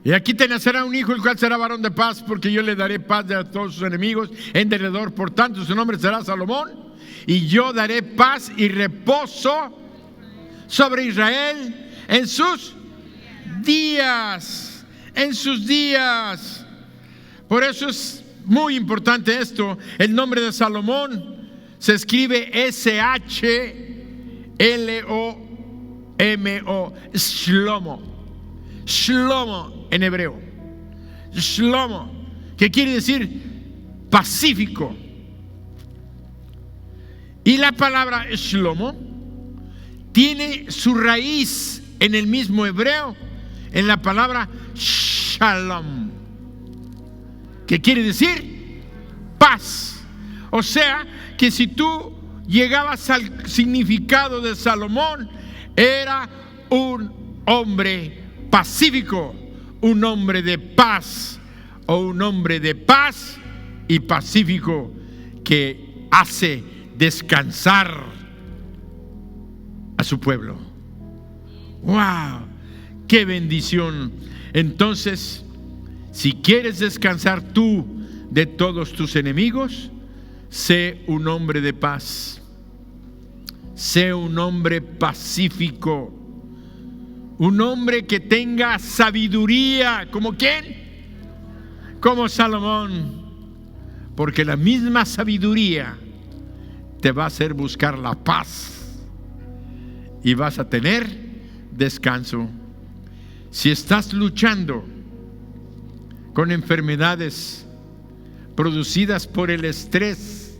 Y aquí te nacerá un hijo, el cual será varón de paz, porque yo le daré paz a todos sus enemigos en derredor. Por tanto, su nombre será Salomón. Y yo daré paz y reposo sobre Israel en sus días. En sus días. Por eso es muy importante esto. El nombre de Salomón se escribe S-H-L-O-M-O, Shlomo. Shlomo en hebreo. Shlomo, que quiere decir pacífico. Y la palabra Shlomo tiene su raíz en el mismo hebreo, en la palabra Shalom, que quiere decir paz. O sea, que si tú llegabas al significado de Salomón, era un hombre pacífico, un hombre de paz, o un hombre de paz y pacífico que hace descansar a su pueblo. ¡Wow! ¡Qué bendición! Entonces, si quieres descansar tú de todos tus enemigos, sé un hombre de paz, sé un hombre pacífico, un hombre que tenga sabiduría. ¿Como quién? Como Salomón. Porque la misma sabiduría te va a hacer buscar la paz y vas a tener descanso. Si estás luchando con enfermedades producidas por el estrés,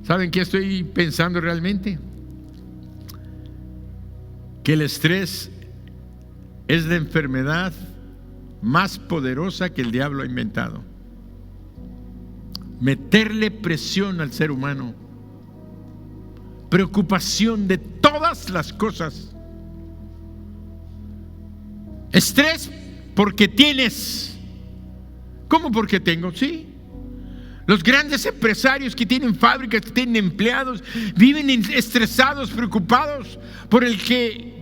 ¿saben qué estoy pensando realmente? Que el estrés es la enfermedad más poderosa que el diablo ha inventado. Meterle presión al ser humano, preocupación de todas las cosas. Estrés porque tienes. ¿Cómo porque tengo? Sí. Los grandes empresarios que tienen fábricas, que tienen empleados, viven estresados, preocupados por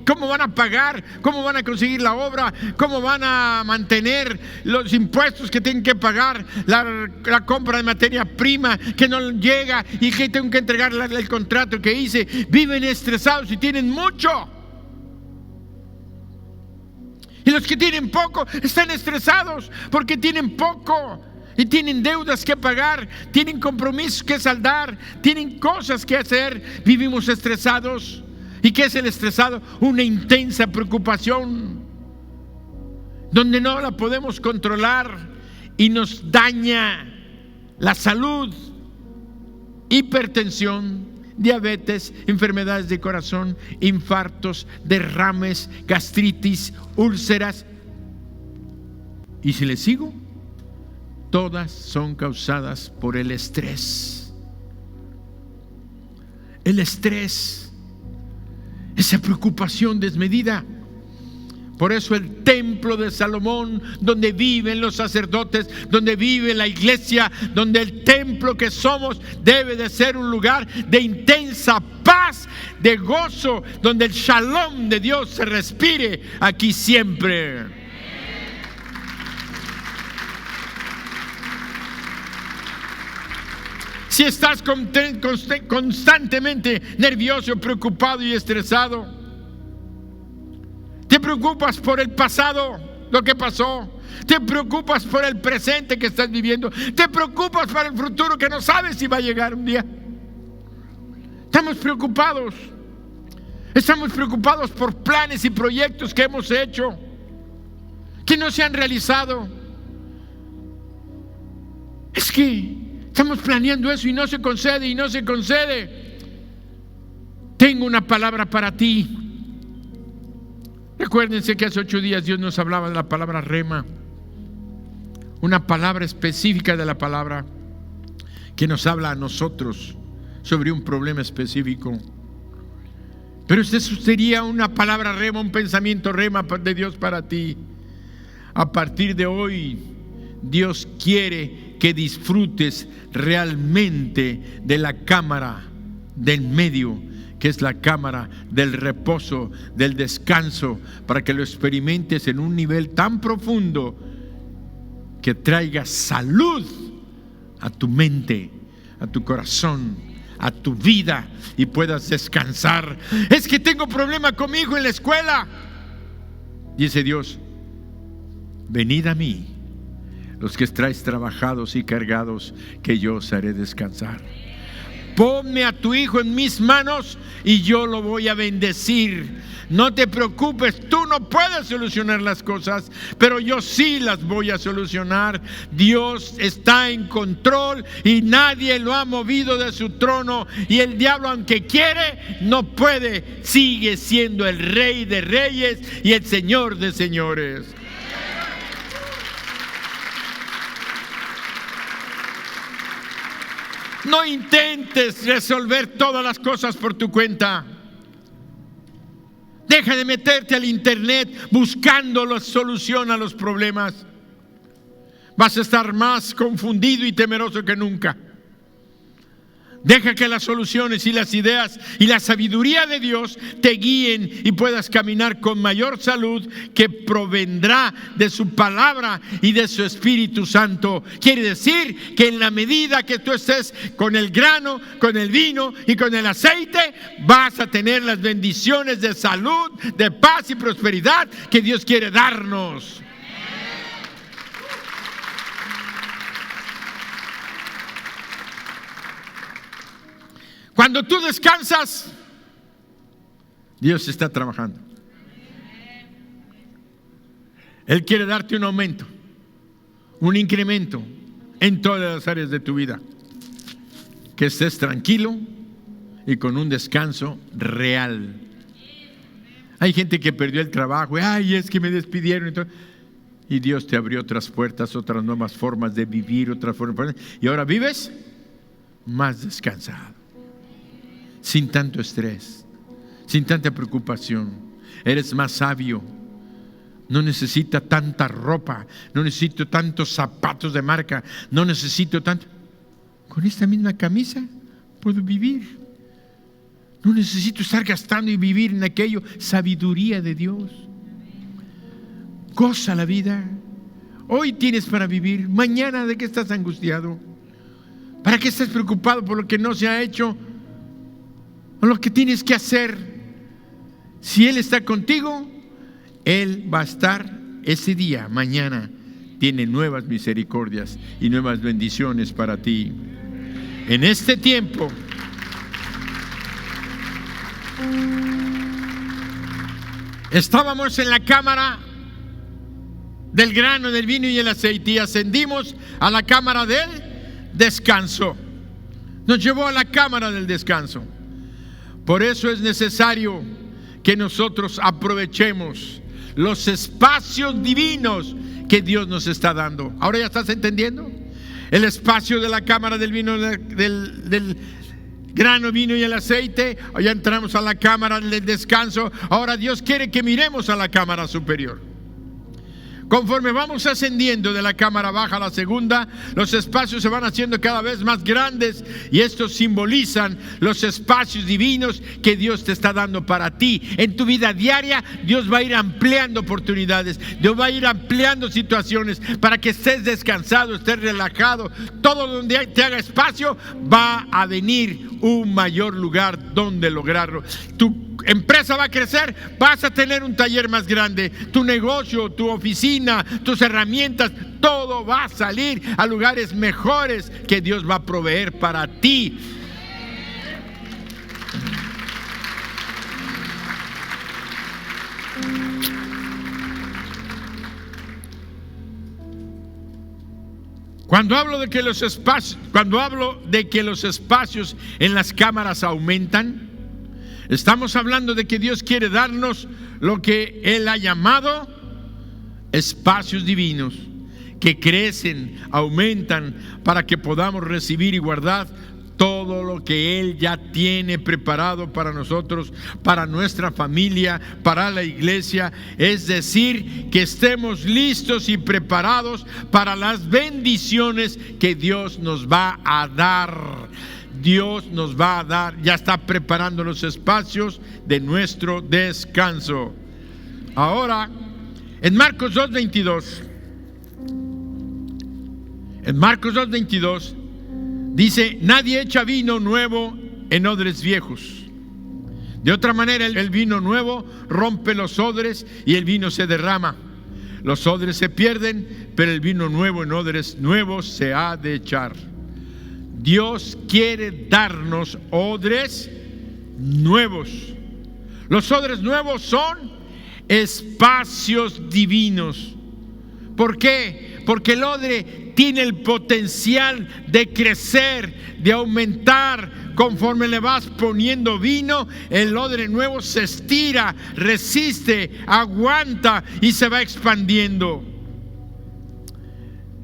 cómo van a pagar, cómo van a conseguir la obra, cómo van a mantener los impuestos que tienen que pagar, la compra de materia prima que no llega y que tengo que entregarle el contrato que hice. Viven estresados y tienen mucho. Y los que tienen poco están estresados porque tienen poco. y tienen deudas que pagar, tienen compromisos que saldar, tienen cosas que hacer. Vivimos estresados. ¿Y qué es el estresado? Una intensa preocupación donde no la podemos controlar y nos daña la salud, hipertensión, diabetes, enfermedades de corazón, infartos, derrames, gastritis, úlceras. Y si le sigo, todas son causadas por el estrés. El estrés, esa preocupación desmedida. Por eso el templo de Salomón, donde viven los sacerdotes, donde vive la iglesia, donde el templo que somos debe de ser un lugar de intensa paz, de gozo, donde el shalom de Dios se respire aquí siempre. Si estás constantemente nervioso, preocupado y estresado, te preocupas por el pasado, lo que pasó. Te preocupas por el presente que estás viviendo. Te preocupas por el futuro que no sabes si va a llegar un día. Estamos preocupados. Estamos preocupados por planes y proyectos que hemos hecho, que no se han realizado. Es que estamos planeando eso y no se concede y no se concede. Tengo una palabra para ti. Recuérdense que hace 8 días Dios nos hablaba de la palabra rema, una palabra específica de la palabra que nos habla a nosotros sobre un problema específico. Pero esta sería una palabra rema, un pensamiento rema de Dios para ti. A partir de hoy, Dios quiere que disfrutes realmente de la cámara del medio, que es la cámara del reposo, del descanso, para que lo experimentes en un nivel tan profundo que traiga salud a tu mente, a tu corazón, a tu vida, y puedas descansar. Es que tengo problema con mi hijo en la escuela. Dice Dios: venid a mí, los que estáis trabajados y cargados, que yo os haré descansar. Ponme a tu hijo en mis manos y yo lo voy a bendecir. No te preocupes, tú no puedes solucionar las cosas, pero yo sí las voy a solucionar. Dios está en control y nadie lo ha movido de su trono. Y el diablo, aunque quiere, no puede. Sigue siendo el Rey de Reyes y el Señor de Señores. No intentes resolver todas las cosas por tu cuenta. Deja de meterte al internet buscando la solución a los problemas. Vas a estar más confundido y temeroso que nunca. Deja que las soluciones y las ideas y la sabiduría de Dios te guíen y puedas caminar con mayor salud que provendrá de su palabra y de su Espíritu Santo. Quiere decir que en la medida que tú estés con el grano, con el vino y con el aceite, vas a tener las bendiciones de salud, de paz y prosperidad que Dios quiere darnos. Cuando tú descansas, Dios está trabajando. Él quiere darte un aumento, un incremento en todas las áreas de tu vida. Que estés tranquilo y con un descanso real. Hay gente que perdió el trabajo. Ay, es que me despidieron. Y Dios te abrió otras puertas, otras nuevas formas de vivir, otras formas. Y ahora vives más descansado. Sin tanto estrés, sin tanta preocupación. Eres más sabio. No necesito tanta ropa, no necesito tantos zapatos de marca, no necesito tanto. Con esta misma camisa puedo vivir. No necesito estar gastando y vivir en aquello. Sabiduría de Dios. Goza la vida. Hoy tienes para vivir. Mañana, ¿de qué estás angustiado? ¿Para qué estás preocupado por lo que no se ha hecho? O lo que tienes que hacer. Si Él está contigo, Él va a estar ese día, mañana, tiene nuevas misericordias y nuevas bendiciones para ti. En este tiempo, estábamos en la cámara del grano, del vino y el aceite, y ascendimos a la cámara del descanso. Nos llevó a la cámara del descanso. Por eso es necesario que nosotros aprovechemos los espacios divinos que Dios nos está dando. ¿Ahora ya estás entendiendo? El espacio de la cámara del vino, del grano, vino y el aceite. Ya entramos a la cámara del descanso. Ahora Dios quiere que miremos a la cámara superior. Conforme vamos ascendiendo de la cámara baja a la segunda, los espacios se van haciendo cada vez más grandes, y estos simbolizan los espacios divinos que Dios te está dando para ti. En tu vida diaria, Dios va a ir ampliando oportunidades, Dios va a ir ampliando situaciones para que estés descansado, estés relajado. Todo donde te haga espacio, va a venir un mayor lugar donde lograrlo. Tu empresa va a crecer, vas a tener un taller más grande, tu negocio, tu oficina, tus herramientas, todo va a salir a lugares mejores que Dios va a proveer para ti. Cuando hablo de que los espacios en las cámaras aumentan, estamos hablando de que Dios quiere darnos lo que Él ha llamado espacios divinos, que crecen, aumentan, para que podamos recibir y guardar todo lo que Él ya tiene preparado para nosotros, para nuestra familia, para la iglesia. Es decir, que estemos listos y preparados para las bendiciones que Dios nos va a dar. Dios nos va a dar, ya está preparando los espacios de nuestro descanso. Ahora, en Marcos 2:22 dice: nadie echa vino nuevo en odres viejos. De otra manera, el vino nuevo rompe los odres y el vino se derrama. Los odres se pierden, pero el vino nuevo en odres nuevos se ha de echar. Dios quiere darnos odres nuevos. Los odres nuevos son espacios divinos. ¿Por qué? Porque el odre tiene el potencial de crecer, de aumentar. Conforme le vas poniendo vino, el odre nuevo se estira, resiste, aguanta y se va expandiendo.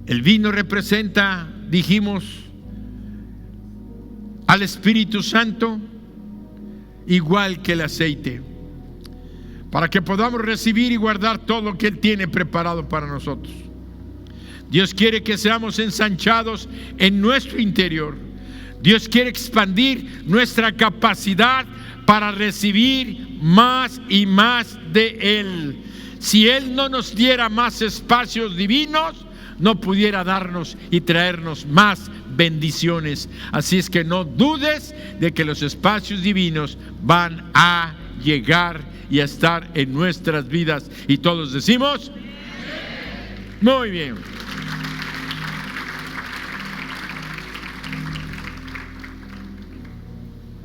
El vino representa, dijimos, al Espíritu Santo, igual que el aceite, para que podamos recibir y guardar todo lo que Él tiene preparado para nosotros. Dios quiere que seamos ensanchados en nuestro interior. Dios quiere expandir nuestra capacidad para recibir más y más de Él. Si Él no nos diera más espacios divinos, no pudiera darnos y traernos más bendiciones. Así es que no dudes de que los espacios divinos van a llegar y a estar en nuestras vidas. Y todos decimos: muy bien.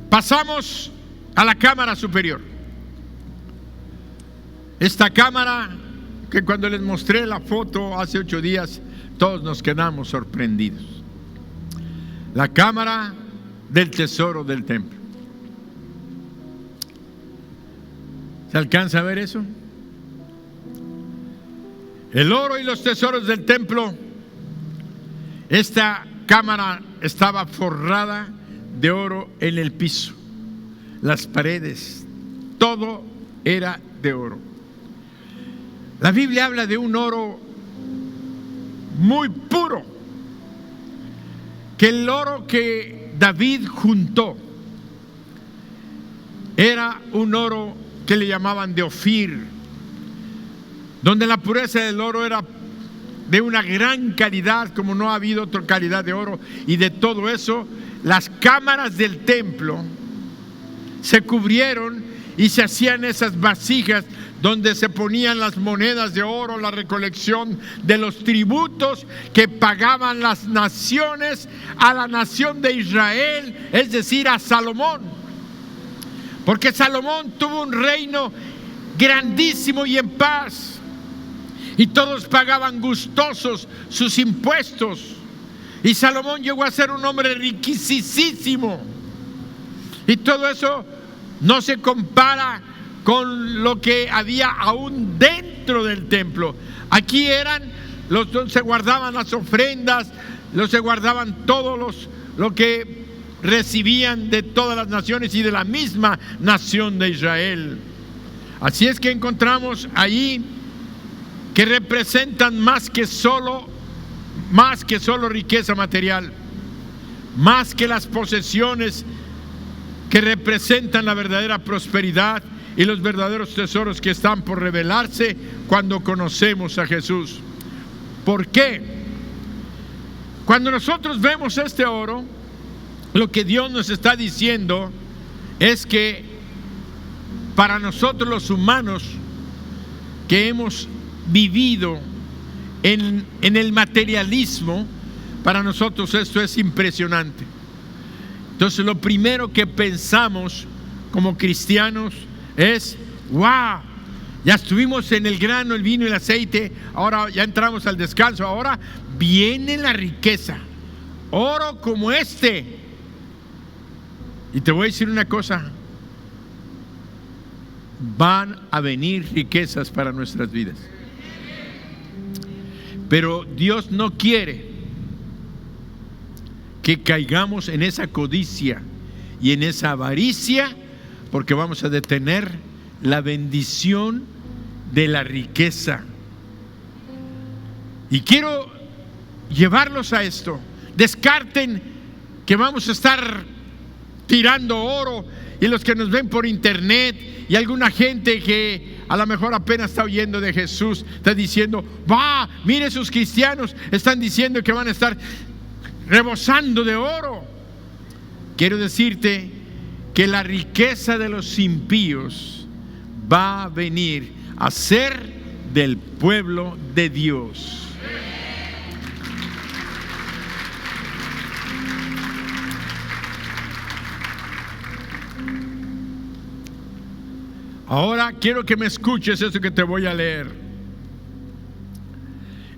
Pasamos a la cámara superior. Esta cámara que cuando les mostré la foto hace 8 días, todos nos quedamos sorprendidos. La cámara del tesoro del templo. ¿Se alcanza a ver eso? El oro y los tesoros del templo. Esta cámara estaba forrada de oro en el piso, las paredes, todo era de oro. La Biblia habla de un oro muy puro, que el oro que David juntó era un oro que le llamaban de Ofir, donde la pureza del oro era de una gran calidad, como no ha habido otra calidad de oro. Y de todo eso, las cámaras del templo se cubrieron y se hacían esas vasijas donde se ponían las monedas de oro, la recolección de los tributos que pagaban las naciones a la nación de Israel, es decir, a Salomón. Porque Salomón tuvo un reino grandísimo y en paz, y todos pagaban gustosos sus impuestos, y Salomón llegó a ser un hombre riquísimo, y todo eso no se compara con lo que había aún dentro del templo. Aquí eran los donde se guardaban las ofrendas, se guardaban todos lo que recibían de todas las naciones y de la misma nación de Israel. Así es que encontramos ahí que representan más que solo riqueza material, más que las posesiones que representan la verdadera prosperidad y los verdaderos tesoros que están por revelarse cuando conocemos a Jesús. ¿Por qué? Cuando nosotros vemos este oro, lo que Dios nos está diciendo es que para nosotros los humanos que hemos vivido en el materialismo, para nosotros esto es impresionante. Entonces lo primero que pensamos como cristianos es: wow, ya estuvimos en el grano, el vino y el aceite, ahora ya entramos al descanso, ahora viene la riqueza, oro como este. Y te voy a decir una cosa: van a venir riquezas para nuestras vidas, pero Dios no quiere que caigamos en esa codicia y en esa avaricia, porque vamos a detener la bendición de la riqueza. Y quiero llevarlos a esto. Descarten que vamos a estar tirando oro, y los que nos ven por internet y alguna gente que a lo mejor apenas está oyendo de Jesús está diciendo: va, mire, esos cristianos están diciendo que van a estar rebosando de oro. Quiero decirte que la riqueza de los impíos va a venir a ser del pueblo de Dios. Ahora quiero que me escuches eso que te voy a leer.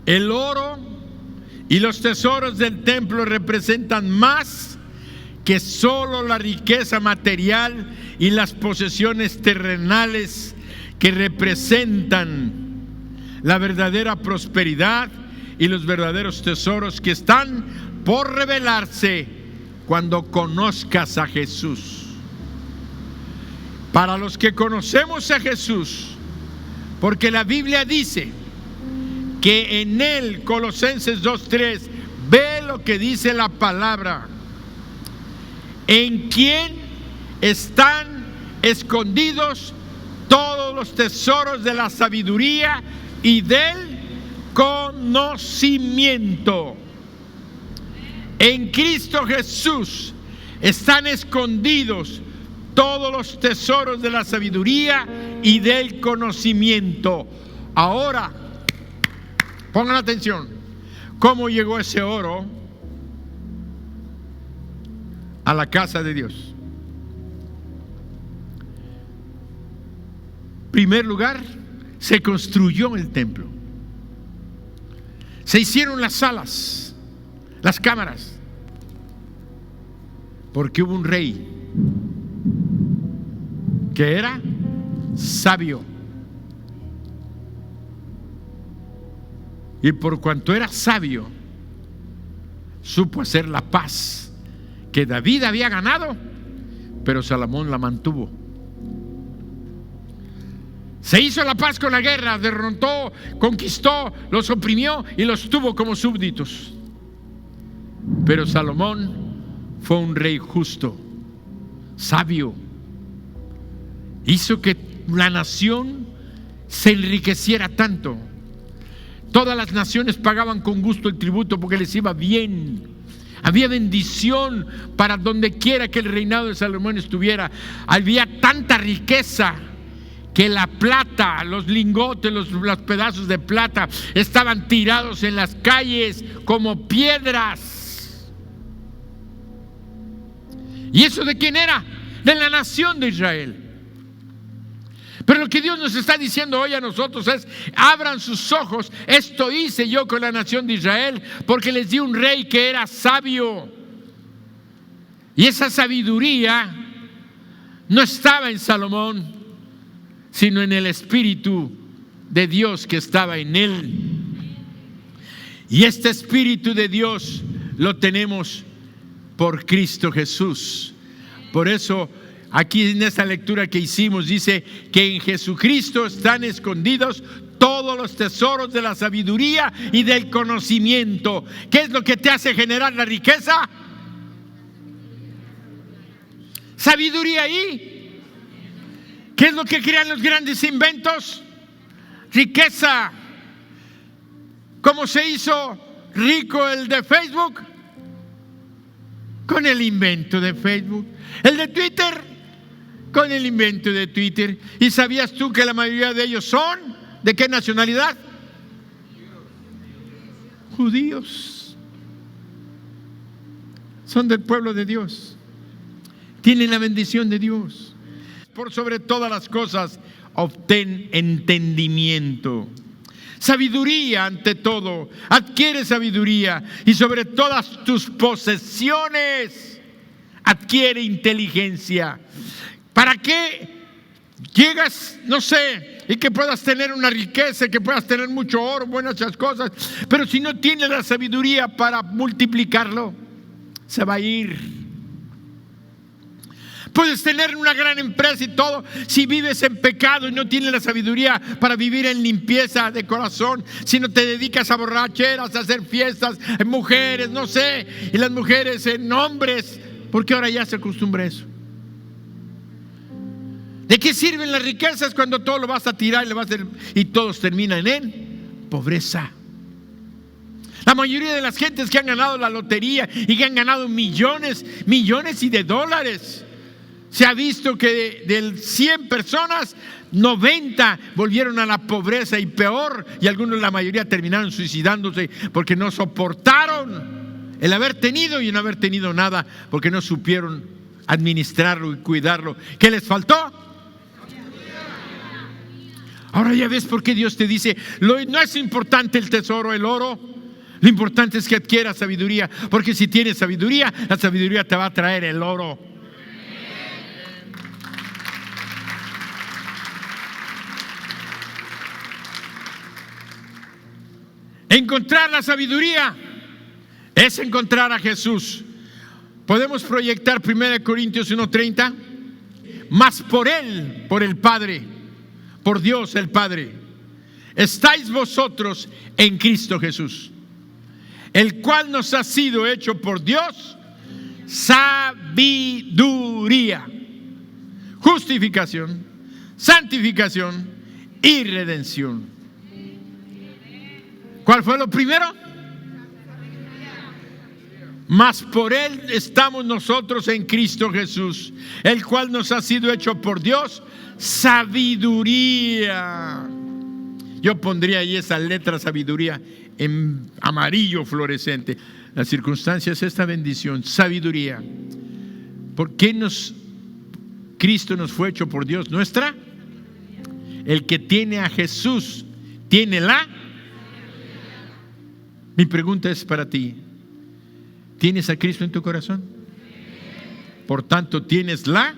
El oro y los tesoros del templo representan más que solo la riqueza material y las posesiones terrenales, que representan la verdadera prosperidad y los verdaderos tesoros que están por revelarse cuando conozcas a Jesús. Para los que conocemos a Jesús, porque la Biblia dice que en él, Colosenses 2:3, ve lo que dice la palabra: en quien están escondidos todos los tesoros de la sabiduría y del conocimiento. En Cristo Jesús están escondidos todos los tesoros de la sabiduría y del conocimiento. Ahora, pongan atención, ¿cómo llegó ese oro a la casa de Dios? En primer lugar, se construyó el templo, se hicieron las salas, las cámaras, porque hubo un rey que era sabio, y por cuanto era sabio, supo hacer la paz que David había ganado, pero Salomón la mantuvo. Se hizo la paz con la guerra, derrotó, conquistó, los oprimió y los tuvo como súbditos. Pero Salomón fue un rey justo, sabio. Hizo que la nación se enriqueciera tanto. Todas las naciones pagaban con gusto el tributo porque les iba bien. Había bendición para donde quiera que el reinado de Salomón estuviera. Había tanta riqueza que la plata, los lingotes, los pedazos de plata estaban tirados en las calles como piedras. ¿Y eso de quién era? De la nación de Israel. Pero lo que Dios nos está diciendo hoy a nosotros es: abran sus ojos. Esto hice yo con la nación de Israel, porque les di un rey que era sabio. Y esa sabiduría no estaba en Salomón, sino en el Espíritu de Dios que estaba en él. Y este Espíritu de Dios lo tenemos por Cristo Jesús. Por eso aquí en esta lectura que hicimos dice que en Jesucristo están escondidos todos los tesoros de la sabiduría y del conocimiento. ¿Qué es lo que te hace generar la riqueza? Sabiduría ahí. ¿Qué es lo que crean los grandes inventos? Riqueza. ¿Cómo se hizo rico el de Facebook? Con el invento de Facebook. El de Twitter, con el invento de Twitter. ¿Y sabías tú que la mayoría de ellos son? ¿De qué nacionalidad? Judíos. Son del pueblo de Dios. Tienen la bendición de Dios. Por sobre todas las cosas, obtén entendimiento. Sabiduría ante todo. Adquiere sabiduría. Y sobre todas tus posesiones, adquiere inteligencia. ¿Para qué llegas, no sé, y que puedas tener una riqueza, que puedas tener mucho oro, buenas cosas, pero si no tienes la sabiduría para multiplicarlo, se va a ir? Puedes tener una gran empresa y todo, si vives en pecado y no tienes la sabiduría para vivir en limpieza de corazón, si no te dedicas a borracheras, a hacer fiestas, en mujeres, no sé, y las mujeres en hombres, porque ahora ya se acostumbra a eso. ¿De qué sirven las riquezas cuando todo lo vas a tirar y todos terminan en pobreza? La mayoría de las gentes que han ganado la lotería y que han ganado millones y de dólares, se ha visto que de 100 personas, 90 volvieron a la pobreza y peor, y algunos, la mayoría, terminaron suicidándose porque no soportaron el haber tenido y no haber tenido nada, porque no supieron administrarlo y cuidarlo. ¿Qué les faltó? Ahora ya ves por qué Dios te dice: no es importante el tesoro, el oro, lo importante es que adquieras sabiduría, porque si tienes sabiduría, la sabiduría te va a traer el oro. Encontrar la sabiduría es encontrar a Jesús. Podemos proyectar 1 Corintios 1:30. Mas por Él, por el Padre, por Dios el Padre, estáis vosotros en Cristo Jesús, el cual nos ha sido hecho por Dios sabiduría, justificación, santificación y redención. ¿Cuál fue lo primero? Mas por Él estamos nosotros en Cristo Jesús, el cual nos ha sido hecho por Dios sabiduría. Yo pondría ahí esa letra sabiduría en amarillo fluorescente. La circunstancia es esta bendición, sabiduría. ¿Por qué Cristo nos fue hecho por Dios? ¿Nuestra? El que tiene a Jesús tiene la. Mi pregunta es para ti: ¿tienes a Cristo en tu corazón? Por tanto, tienes la.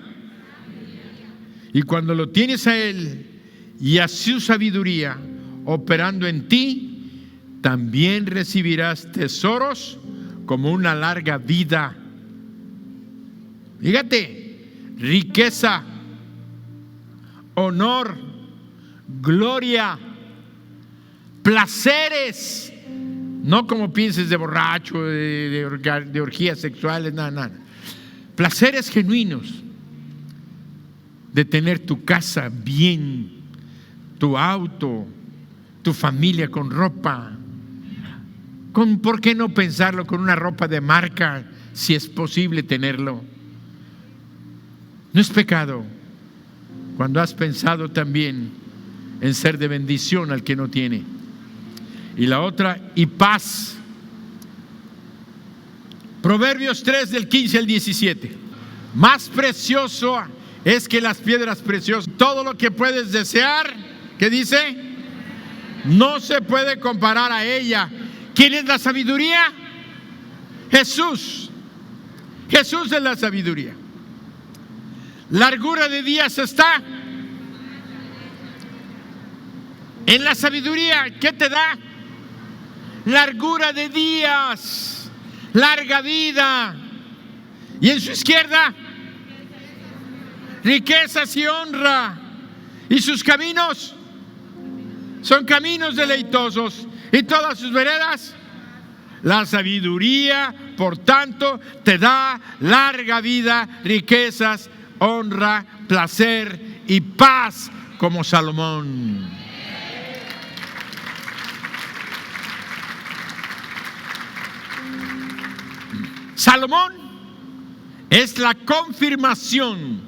Y cuando lo tienes a Él y a su sabiduría operando en ti, también recibirás tesoros como una larga vida. Fíjate, riqueza, honor, gloria, placeres. No como pienses de borracho, de orgías sexuales, nada. Placeres genuinos de tener tu casa bien, tu auto, tu familia con ropa. ¿Por qué no pensarlo con una ropa de marca, si es posible tenerlo? No es pecado. cuando has pensado también en ser de bendición al que no tiene. Y la otra, y paz. Proverbios 3 del 15 al 17. Más precioso es que las piedras preciosas. Todo lo que puedes desear, ¿qué dice? No se puede comparar a ella. ¿Quién es la sabiduría? Jesús. Jesús es la sabiduría. Largura de días está en la sabiduría. ¿Qué te da? Largura de días, larga vida. Y en su izquierda, riquezas y honra. Y sus caminos son caminos deleitosos. Y todas sus veredas, la sabiduría, por tanto, te da larga vida, riquezas, honra, placer y paz, como Salomón. Salomón es la confirmación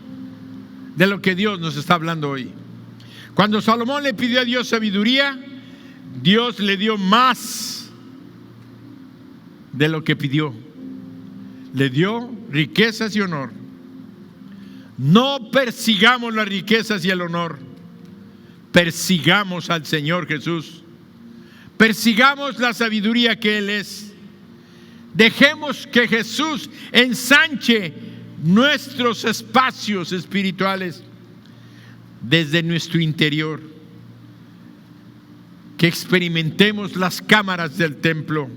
de lo que Dios nos está hablando hoy. Cuando Salomón le pidió a Dios sabiduría, Dios le dio más de lo que pidió. Le dio riquezas y honor. No persigamos las riquezas y el honor. Persigamos al Señor Jesús. Persigamos la sabiduría que Él es. Dejemos que Jesús ensanche nuestros espacios espirituales desde nuestro interior. Que experimentemos las cámaras del templo.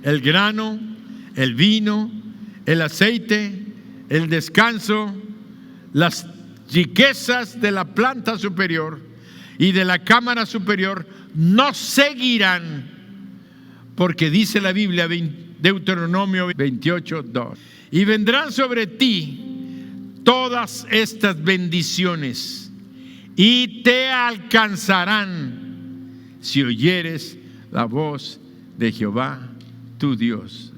El grano, el vino, el aceite, el descanso, las riquezas de la planta superior y de la cámara superior nos seguirán, porque dice la Biblia, Deuteronomio 28:2, y vendrán sobre ti todas estas bendiciones y te alcanzarán si oyeres la voz de Jehová tu Dios.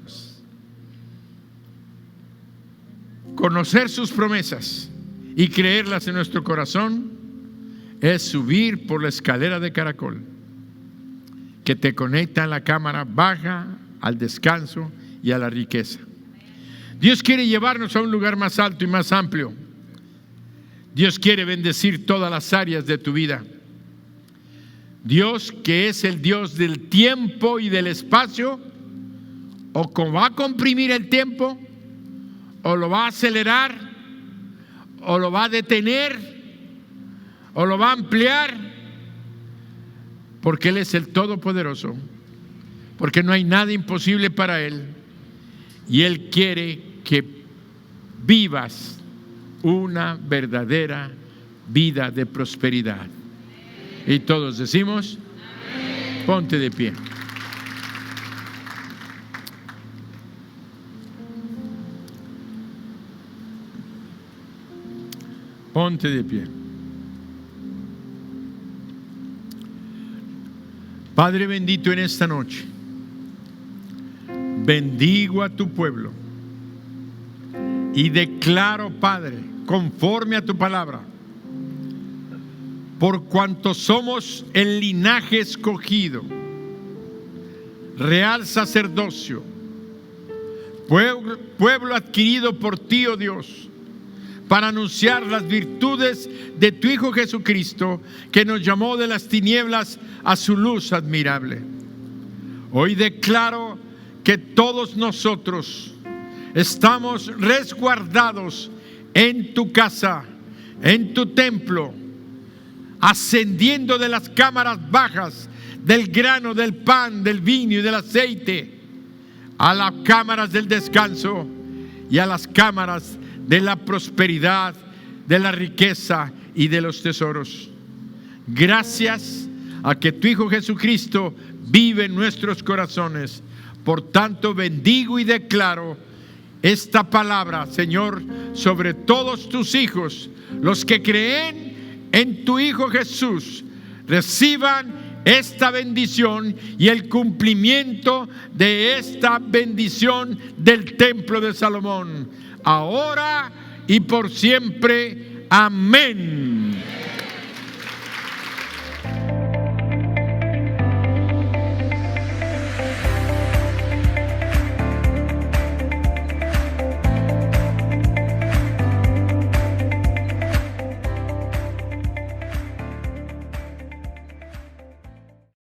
Conocer sus promesas y creerlas en nuestro corazón es subir por la escalera de caracol que te conecta a la cámara baja, al descanso y a la riqueza. Dios quiere llevarnos a un lugar más alto y más amplio. Dios quiere bendecir todas las áreas de tu vida. Dios, que es el Dios del tiempo y del espacio, o va a comprimir el tiempo, o lo va a acelerar, o lo va a detener, o lo va a ampliar, porque Él es el Todopoderoso, porque no hay nada imposible para Él, y Él quiere que vivas una verdadera vida de prosperidad. Y todos decimos, ponte de pie. Ponte de pie. Padre bendito, en esta noche bendigo a tu pueblo y declaro, Padre, conforme a tu palabra, por cuanto somos el linaje escogido, real sacerdocio, pueblo adquirido por ti, oh Dios, para anunciar las virtudes de tu Hijo Jesucristo, que nos llamó de las tinieblas a su luz admirable. Hoy declaro que todos nosotros estamos resguardados en tu casa, en tu templo, ascendiendo de las cámaras bajas del grano, del pan, del vino y del aceite a las cámaras del descanso y a las cámaras de la prosperidad, de la riqueza y de los tesoros. Gracias a que tu Hijo Jesucristo vive en nuestros corazones. Por tanto, bendigo y declaro esta palabra, Señor, sobre todos tus hijos, los que creen en tu Hijo Jesús, reciban esta bendición y el cumplimiento de esta bendición del templo de Salomón, ahora y por siempre. Amén.